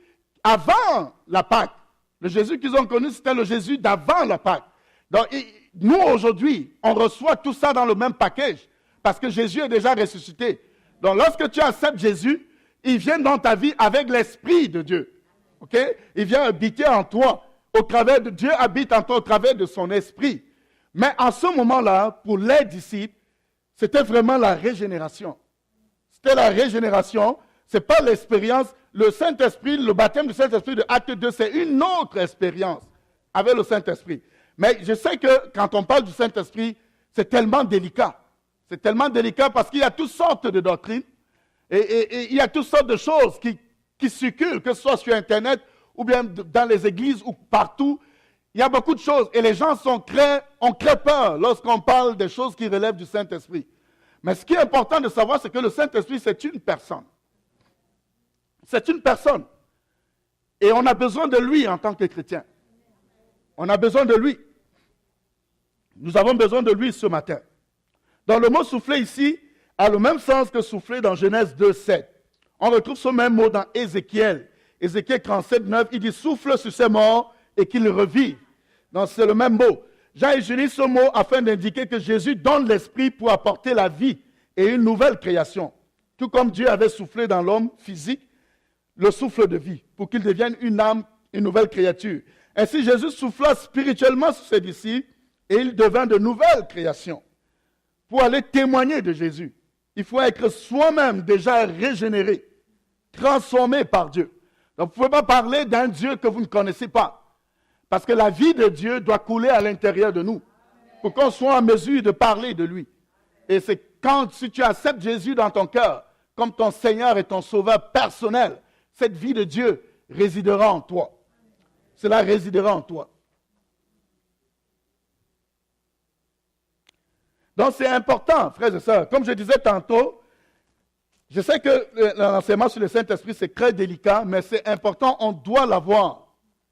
avant la Pâque. Le Jésus qu'ils ont connu, c'était le Jésus d'avant la Pâque. Donc, nous, aujourd'hui, on reçoit tout ça dans le même package. Parce que Jésus est déjà ressuscité. Donc, lorsque tu acceptes Jésus, il vient dans ta vie avec l'Esprit de Dieu. OK? Il vient habiter en toi. Au travers de Dieu habite en toi au travers de son esprit. Mais en ce moment-là, pour les disciples, c'était vraiment la régénération. C'était la régénération. Ce n'est pas l'expérience. Le Saint-Esprit, le baptême du Saint-Esprit de Acte 2, c'est une autre expérience avec le Saint-Esprit. Mais je sais que quand on parle du Saint-Esprit, c'est tellement délicat. C'est tellement délicat parce qu'il y a toutes sortes de doctrines et il y a toutes sortes de choses qui circulent, que ce soit sur Internet ou bien dans les églises ou partout. Il y a beaucoup de choses et les gens ont très peur lorsqu'on parle des choses qui relèvent du Saint-Esprit. Mais ce qui est important de savoir, c'est que le Saint-Esprit, c'est une personne. C'est une personne. Et on a besoin de lui en tant que chrétien. On a besoin de lui. Nous avons besoin de lui ce matin. Donc le mot souffler ici a le même sens que souffler dans Genèse 2:7. On retrouve ce même mot dans Ézéchiel. Ézéchiel 37:9, il dit souffle sur ses morts et qu'ils revivent. Donc c'est le même mot. Jean utilise ce mot afin d'indiquer que Jésus donne l'esprit pour apporter la vie et une nouvelle création. Tout comme Dieu avait soufflé dans l'homme physique, le souffle de vie, pour qu'il devienne une âme, une nouvelle créature. Ainsi Jésus souffla spirituellement sur ses disciples et il devint de nouvelles créations. Pour aller témoigner de Jésus, il faut être soi-même déjà régénéré, transformé par Dieu. Donc vous ne pouvez pas parler d'un Dieu que vous ne connaissez pas. Parce que la vie de Dieu doit couler à l'intérieur de nous. Pour qu'on soit en mesure de parler de lui. Et c'est si tu acceptes Jésus dans ton cœur, comme ton Seigneur et ton Sauveur personnel, cette vie de Dieu résidera en toi. Cela résidera en toi. Donc c'est important, frères et sœurs. Comme je disais tantôt, je sais que l'enseignement sur le Saint-Esprit, c'est très délicat, mais c'est important, on doit l'avoir.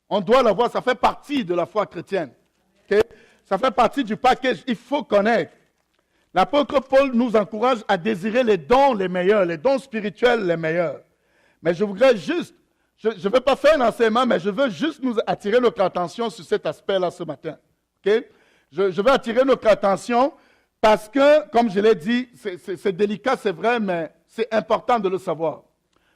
On doit l'avoir, ça fait partie de la foi chrétienne. Okay? Ça fait partie du package, il faut connaître. L'apôtre Paul nous encourage à désirer les dons les meilleurs, les dons spirituels les meilleurs. Mais je voudrais juste, je ne veux pas faire un enseignement, mais je veux juste nous attirer notre attention sur cet aspect-là ce matin. Okay? Je veux attirer notre attention parce que, comme je l'ai dit, c'est délicat, c'est vrai, mais c'est important de le savoir.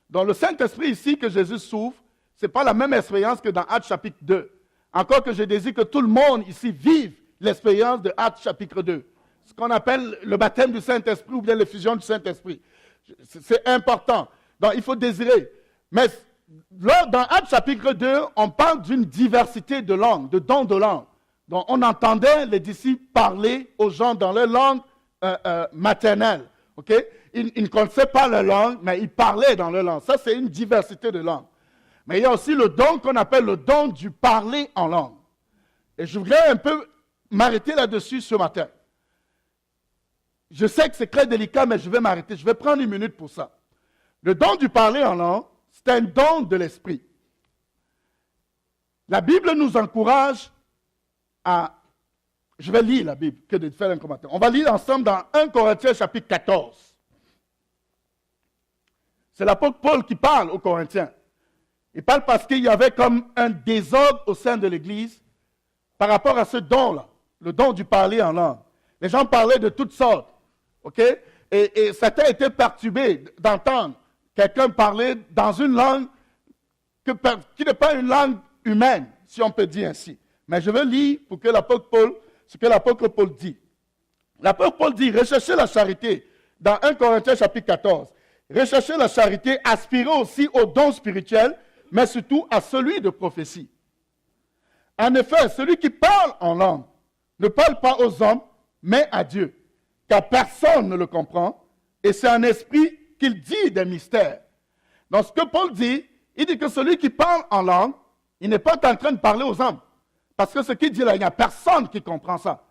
Dans le Saint-Esprit ici que Jésus souffre, ce n'est pas la même expérience que dans Actes chapitre 2. Encore que je désire que tout le monde ici vive l'expérience de Actes chapitre 2. Ce qu'on appelle le baptême du Saint-Esprit ou bien l'effusion du Saint-Esprit. C'est important. Donc il faut désirer. Mais dans Actes chapitre 2, on parle d'une diversité de langues, de dons de langue. Donc on entendait les disciples parler aux gens dans leur langue maternelle. Okay? Ils ne connaissaient pas leur langue, mais ils parlaient dans leur langue. Ça, c'est une diversité de langues. Mais il y a aussi le don qu'on appelle le don du parler en langue. Et je voudrais un peu m'arrêter là-dessus ce matin. Je sais que c'est très délicat, mais je vais m'arrêter. Je vais prendre une minute pour ça. Le don du parler en langue, c'est un don de l'esprit. La Bible nous encourage à... Je vais lire la Bible que de faire un commentaire. On va lire ensemble dans 1 Corinthiens chapitre 14. C'est l'apôtre Paul qui parle aux Corinthiens. Il parle parce qu'il y avait comme un désordre au sein de l'Église par rapport à ce don-là, le don du parler en langue. Les gens parlaient de toutes sortes, ok? Et certains étaient perturbés d'entendre quelqu'un parler dans une langue qui n'est pas une langue humaine, si on peut dire ainsi. Mais je veux lire pour que l'apôtre Paul, ce que l'apôtre Paul dit. L'apôtre Paul dit, recherchez la charité, dans 1 Corinthiens chapitre 14. Recherchez la charité, aspirez aussi au don spirituel, mais surtout à celui de prophétie. En effet, celui qui parle en langue ne parle pas aux hommes, mais à Dieu, car personne ne le comprend, et c'est en esprit qu'il dit des mystères. Donc ce que Paul dit, il dit que celui qui parle en langue, il n'est pas en train de parler aux hommes, parce que ce qu'il dit là, il n'y a personne qui comprend ça.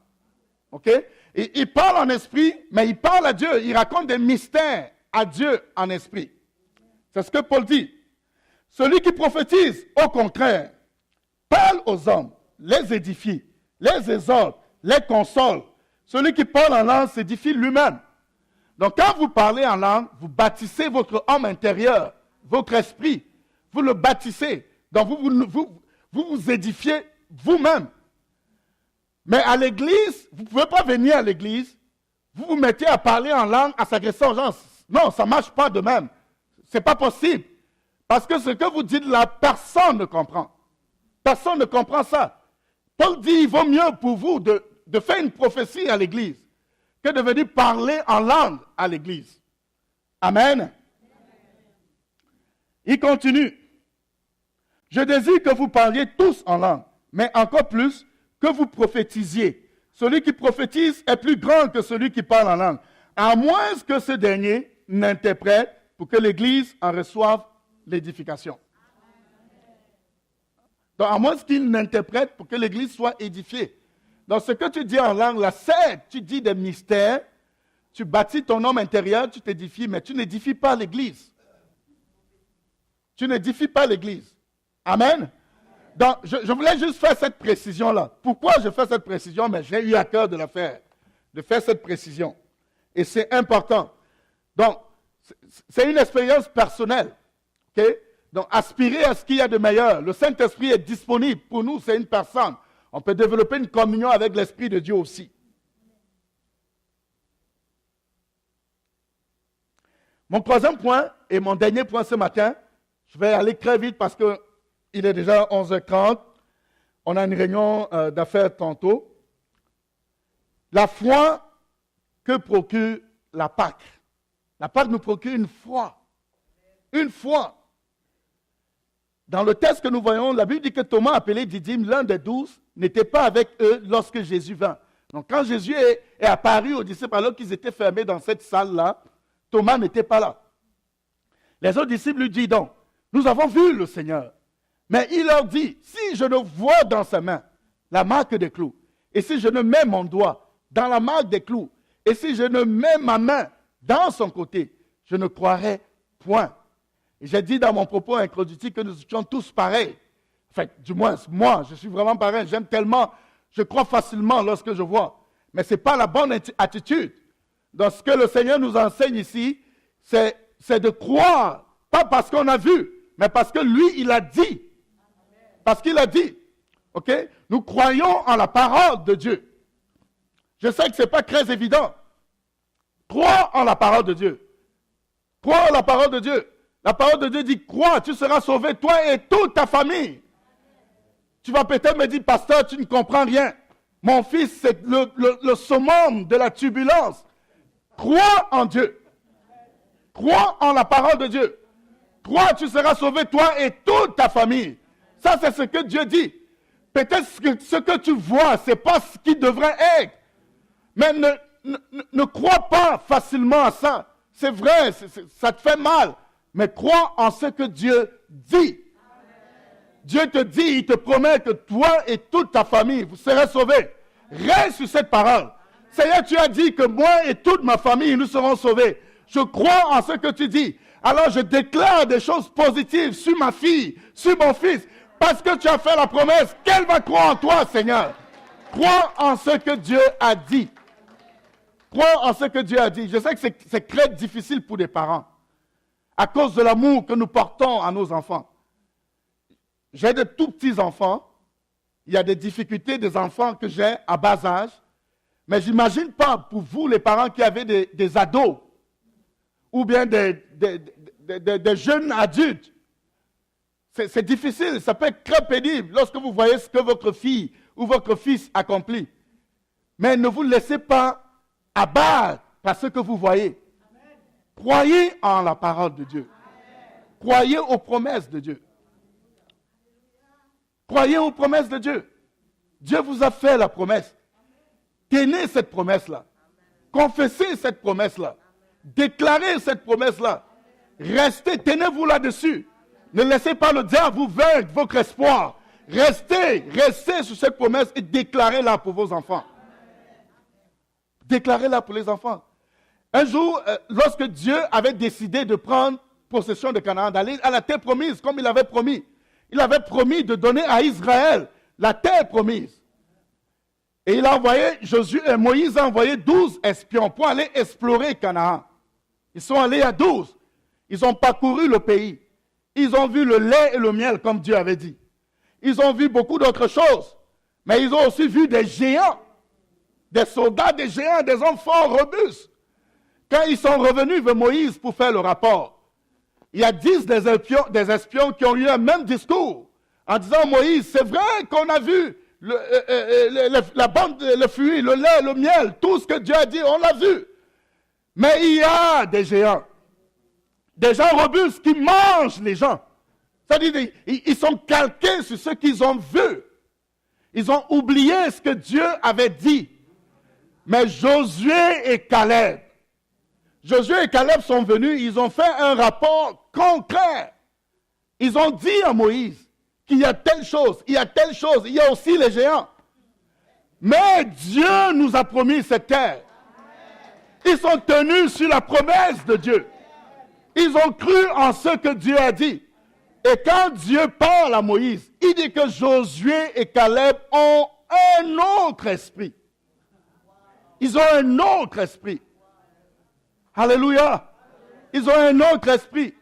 Ok? Et il parle en esprit, mais il parle à Dieu, il raconte des mystères à Dieu en esprit. C'est ce que Paul dit. Celui qui prophétise, au contraire, parle aux hommes, les édifie, les exhorte, les console. Celui qui parle en langue s'édifie lui-même. Donc quand vous parlez en langue, vous bâtissez votre homme intérieur, votre esprit. Vous le bâtissez. Donc vous édifiez vous-même. Mais à l'église, vous ne pouvez pas venir à l'église, vous vous mettez à parler en langue, à s'agresser aux gens. Non, ça ne marche pas de même. Ce n'est pas possible. Parce que ce que vous dites là, personne ne comprend. Personne ne comprend ça. Paul dit, il vaut mieux pour vous de faire une prophétie à l'église que de venir parler en langue à l'église. Amen. Il continue. Je désire que vous parliez tous en langue, mais encore plus que vous prophétisiez. Celui qui prophétise est plus grand que celui qui parle en langue, à moins que ce dernier n'interprète pour que l'Église en reçoive l'édification. Donc, à moins qu'il n'interprète pour que l'Église soit édifiée. Dans ce que tu dis en langue, là, certes, tu dis des mystères, tu bâtis ton homme intérieur, tu t'édifies, mais tu n'édifies pas l'Église. Tu n'édifies pas l'Église. Amen. Donc, je voulais juste faire cette précision-là. Pourquoi je fais cette précision? Mais j'ai eu à cœur de la faire, de faire cette précision. Et c'est important. Donc, c'est une expérience personnelle. Okay? Donc, aspirer à ce qu'il y a de meilleur. Le Saint-Esprit est disponible pour nous, c'est une personne. On peut développer une communion avec l'Esprit de Dieu aussi. Mon troisième point et mon dernier point ce matin, je vais aller très vite parce qu'il est déjà 11h30. On a une réunion d'affaires tantôt. La foi que procure la Pâque. La Pâque nous procure une foi. Une foi. Dans le texte que nous voyons, la Bible dit que Thomas, appelé Didyme, l'un des 12, n'était pas avec eux lorsque Jésus vint. Donc quand Jésus est apparu aux disciples alors qu'ils étaient fermés dans cette salle-là, Thomas n'était pas là. Les autres disciples lui disent donc, nous avons vu le Seigneur. Mais il leur dit, si je ne vois dans sa main la marque des clous, et si je ne mets mon doigt dans la marque des clous, et si je ne mets ma main dans son côté, je ne croirai point. Et j'ai dit dans mon propos introductif que nous étions tous pareils. Enfin, du moins, moi, je suis vraiment pareil. J'aime tellement, je crois facilement lorsque je vois. Mais ce n'est pas la bonne attitude. Dans ce que le Seigneur nous enseigne ici, c'est de croire, pas parce qu'on a vu, mais parce que lui, il a dit. Parce qu'il a dit. OK? Nous croyons en la parole de Dieu. Je sais que ce n'est pas très évident. Crois en la parole de Dieu. Crois en la parole de Dieu. La parole de Dieu dit, crois, tu seras sauvé, toi et toute ta famille. Tu vas peut-être me dire, pasteur, tu ne comprends rien. Mon fils, c'est le summum de la turbulence. Crois en Dieu. Crois en la parole de Dieu. Crois, tu seras sauvé, toi et toute ta famille. Ça, c'est ce que Dieu dit. Peut-être que ce que tu vois, ce n'est pas ce qui devrait être. Mais ne crois pas facilement à ça. C'est vrai, ça te fait mal. Mais crois en ce que Dieu dit. Dieu te dit, il te promet que toi et toute ta famille, vous serez sauvés. Reste sur cette parole. Seigneur, tu as dit que moi et toute ma famille, nous serons sauvés. Je crois en ce que tu dis. Alors je déclare des choses positives sur ma fille, sur mon fils, parce que tu as fait la promesse qu'elle va croire en toi, Seigneur. Crois en ce que Dieu a dit. Crois en ce que Dieu a dit. Je sais que c'est très difficile pour des parents, à cause de l'amour que nous portons à nos enfants. J'ai de tout petits enfants. Il y a des difficultés des enfants que j'ai à bas âge. Mais je n'imagine pas pour vous, les parents qui avez des ados ou bien des jeunes adultes. C'est difficile, ça peut être très pénible lorsque vous voyez ce que votre fille ou votre fils accomplit. Mais ne vous laissez pas abattre par ce que vous voyez. Amen. Croyez en la parole de Dieu. Amen. Croyez aux promesses de Dieu. Croyez aux promesses de Dieu. Dieu vous a fait la promesse. Tenez cette promesse-là. Confessez cette promesse-là. Déclarez cette promesse-là. Restez, tenez-vous là-dessus. Ne laissez pas le diable vous vaincre votre espoir. Restez sur cette promesse et déclarez-la pour vos enfants. Déclarez-la pour les enfants. Un jour, lorsque Dieu avait décidé de prendre possession de Canaan, d'aller à la terre promise, comme il avait promis de donner à Israël la terre promise. Et il a envoyé, Moïse a envoyé 12 espions pour aller explorer Canaan. Ils sont allés à 12. Ils ont parcouru le pays. Ils ont vu le lait et le miel, comme Dieu avait dit. Ils ont vu beaucoup d'autres choses. Mais ils ont aussi vu des géants. Des soldats, des géants, des hommes forts, robustes. Quand ils sont revenus vers Moïse pour faire le rapport, il y a 10 des espions qui ont eu un même discours en disant, Moïse, c'est vrai qu'on a vu la bande, le fruit, le lait, le miel, tout ce que Dieu a dit, on l'a vu. Mais il y a des géants robustes qui mangent les gens. C'est-à-dire, ils sont calqués sur ce qu'ils ont vu. Ils ont oublié ce que Dieu avait dit. Mais Josué et Caleb sont venus, ils ont fait un rapport concret. Ils ont dit à Moïse qu'il y a telle chose, il y a aussi les géants. Mais Dieu nous a promis cette terre. Ils sont tenus sur la promesse de Dieu. Ils ont cru en ce que Dieu a dit. Et quand Dieu parle à Moïse, il dit que Josué et Caleb ont un autre esprit. Ils ont un autre esprit. Alléluia. Ils ont un autre esprit.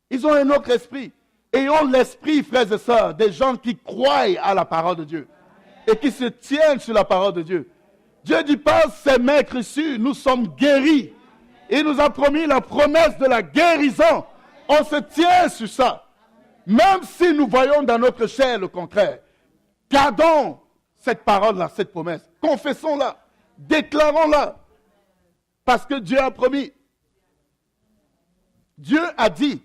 Ils ont un autre esprit. Et ils ont l'esprit, frères et sœurs, des gens qui croient à la parole de Dieu. Et qui se tiennent sur la parole de Dieu. Dieu dit pas, ces maîtres issus, nous sommes guéris. Il nous a promis la promesse de la guérison. On se tient sur ça. Même si nous voyons dans notre chair le contraire. Gardons cette parole-là, cette promesse. Confessons-la. Déclarons-la. Parce que Dieu a promis. Dieu a dit.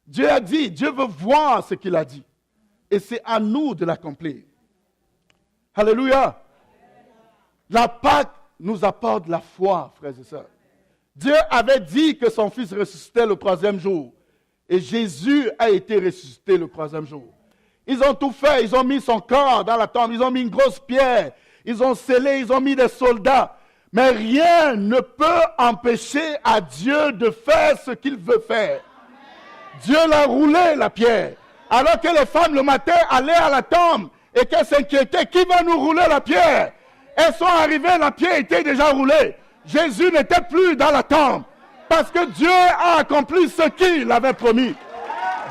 Dieu a dit. Dieu veut voir ce qu'il a dit. Et c'est à nous de l'accomplir. Alléluia. La Pâque nous apporte la foi, frères et sœurs. Dieu avait dit que son Fils ressuscitait le 3e jour. Et Jésus a été ressuscité le 3e jour. Ils ont tout fait. Ils ont mis son corps dans la tombe. Ils ont mis une grosse pierre. Ils ont scellé. Ils ont mis des soldats. Mais rien ne peut empêcher à Dieu de faire ce qu'il veut faire. Dieu l'a roulé, la pierre. Alors que les femmes, le matin, allaient à la tombe et qu'elles s'inquiétaient, qui va nous rouler la pierre? Elles sont arrivées, la pierre était déjà roulée. Jésus n'était plus dans la tombe. Parce que Dieu a accompli ce qu'il avait promis.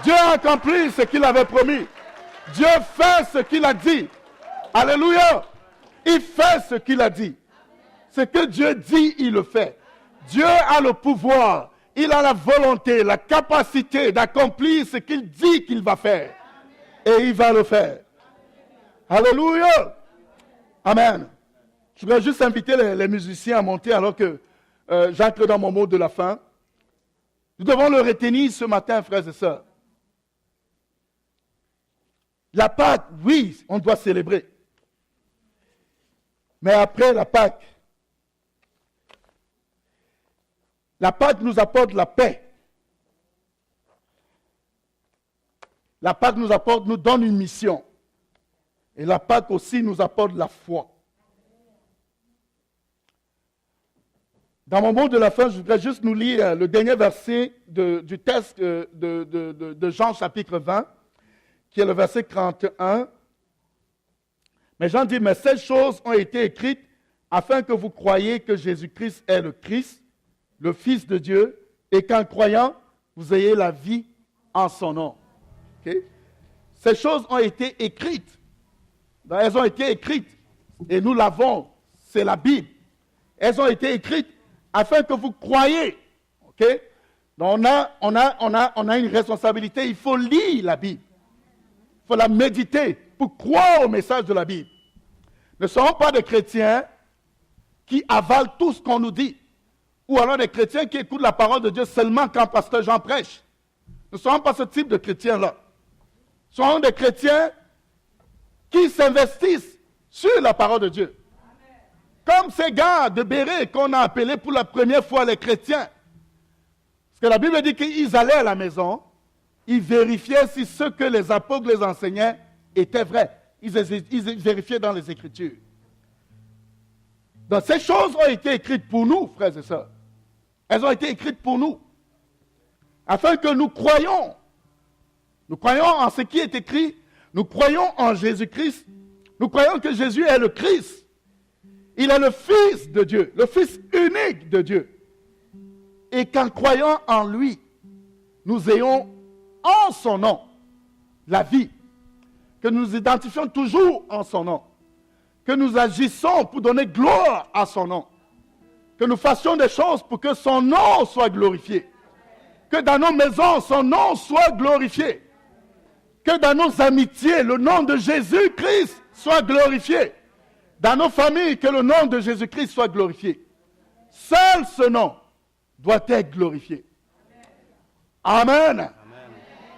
Dieu a accompli ce qu'il avait promis. Dieu fait ce qu'il a dit. Alléluia. Il fait ce qu'il a dit. Ce que Dieu dit, il le fait. Dieu a le pouvoir. Il a la volonté, la capacité d'accomplir ce qu'il dit qu'il va faire. Et il va le faire. Alléluia. Amen. Je voudrais juste inviter les musiciens à monter alors que j'entre dans mon mot de la fin. Nous devons le retenir ce matin, frères et sœurs. La Pâque, oui, on doit célébrer. Mais après la Pâque nous apporte la paix. La Pâque nous donne une mission. Et la Pâque aussi nous apporte la foi. Dans mon mot de la fin, je voudrais juste nous lire le dernier verset du texte de Jean chapitre 20, qui est le verset 31. Mais Jean dit, mais ces choses ont été écrites afin que vous croyiez que Jésus-Christ est le Christ, le Fils de Dieu, et qu'en croyant, vous ayez la vie en son nom. Okay? Ces choses ont été écrites. Elles ont été écrites. Et nous l'avons. C'est la Bible. Elles ont été écrites afin que vous croyiez. Okay? Donc on a une responsabilité. Il faut lire la Bible. Il faut la méditer pour croire au message de la Bible. Ne serons pas des chrétiens qui avalent tout ce qu'on nous dit. Ou alors des chrétiens qui écoutent la parole de Dieu seulement quand pasteur Jean prêche. Ne serons pas ce type de chrétiens-là. Serons des chrétiens qui s'investissent sur la parole de Dieu. Comme ces gars de Béret qu'on a appelés pour la première fois les chrétiens. Parce que la Bible dit qu'ils allaient à la maison, ils vérifiaient si ce que les apôtres les enseignaient était vrai. Ils vérifiaient dans les Écritures. Donc ces choses ont été écrites pour nous, frères et sœurs. Elles ont été écrites pour nous. Afin que nous croyions. Nous croyons en ce qui est écrit. Nous croyons en Jésus-Christ. Nous croyons que Jésus est le Christ. Il est le Fils de Dieu, le Fils unique de Dieu. Et qu'en croyant en lui, nous ayons en son nom la vie. Que nous nous identifions toujours en son nom. Que nous agissons pour donner gloire à son nom. que nous fassions des choses pour que son nom soit glorifié. Que dans nos maisons, son nom soit glorifié. Que dans nos amitiés, le nom de Jésus-Christ soit glorifié. Dans nos familles, que le nom de Jésus-Christ soit glorifié. Seul ce nom doit être glorifié. Amen.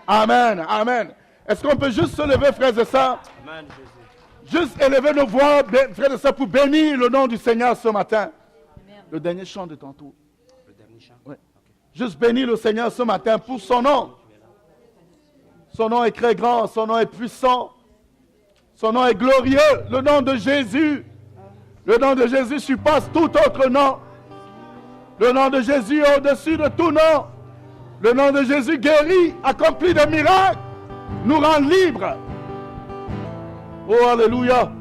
Amen. Amen. Est-ce qu'on peut juste se lever, frères et sœurs? Amen, juste élever nos voix, frères et sœurs, pour bénir le nom du Seigneur ce matin. Amen. Le dernier chant de tantôt. Le dernier chant? Ouais. Juste bénir le Seigneur ce matin pour son nom. Son nom est très grand, son nom est puissant. Son nom est glorieux, le nom de Jésus. Le nom de Jésus surpasse tout autre nom. Le nom de Jésus est au-dessus de tout nom. Le nom de Jésus guérit, accomplit des miracles, nous rend libres. Oh, alléluia.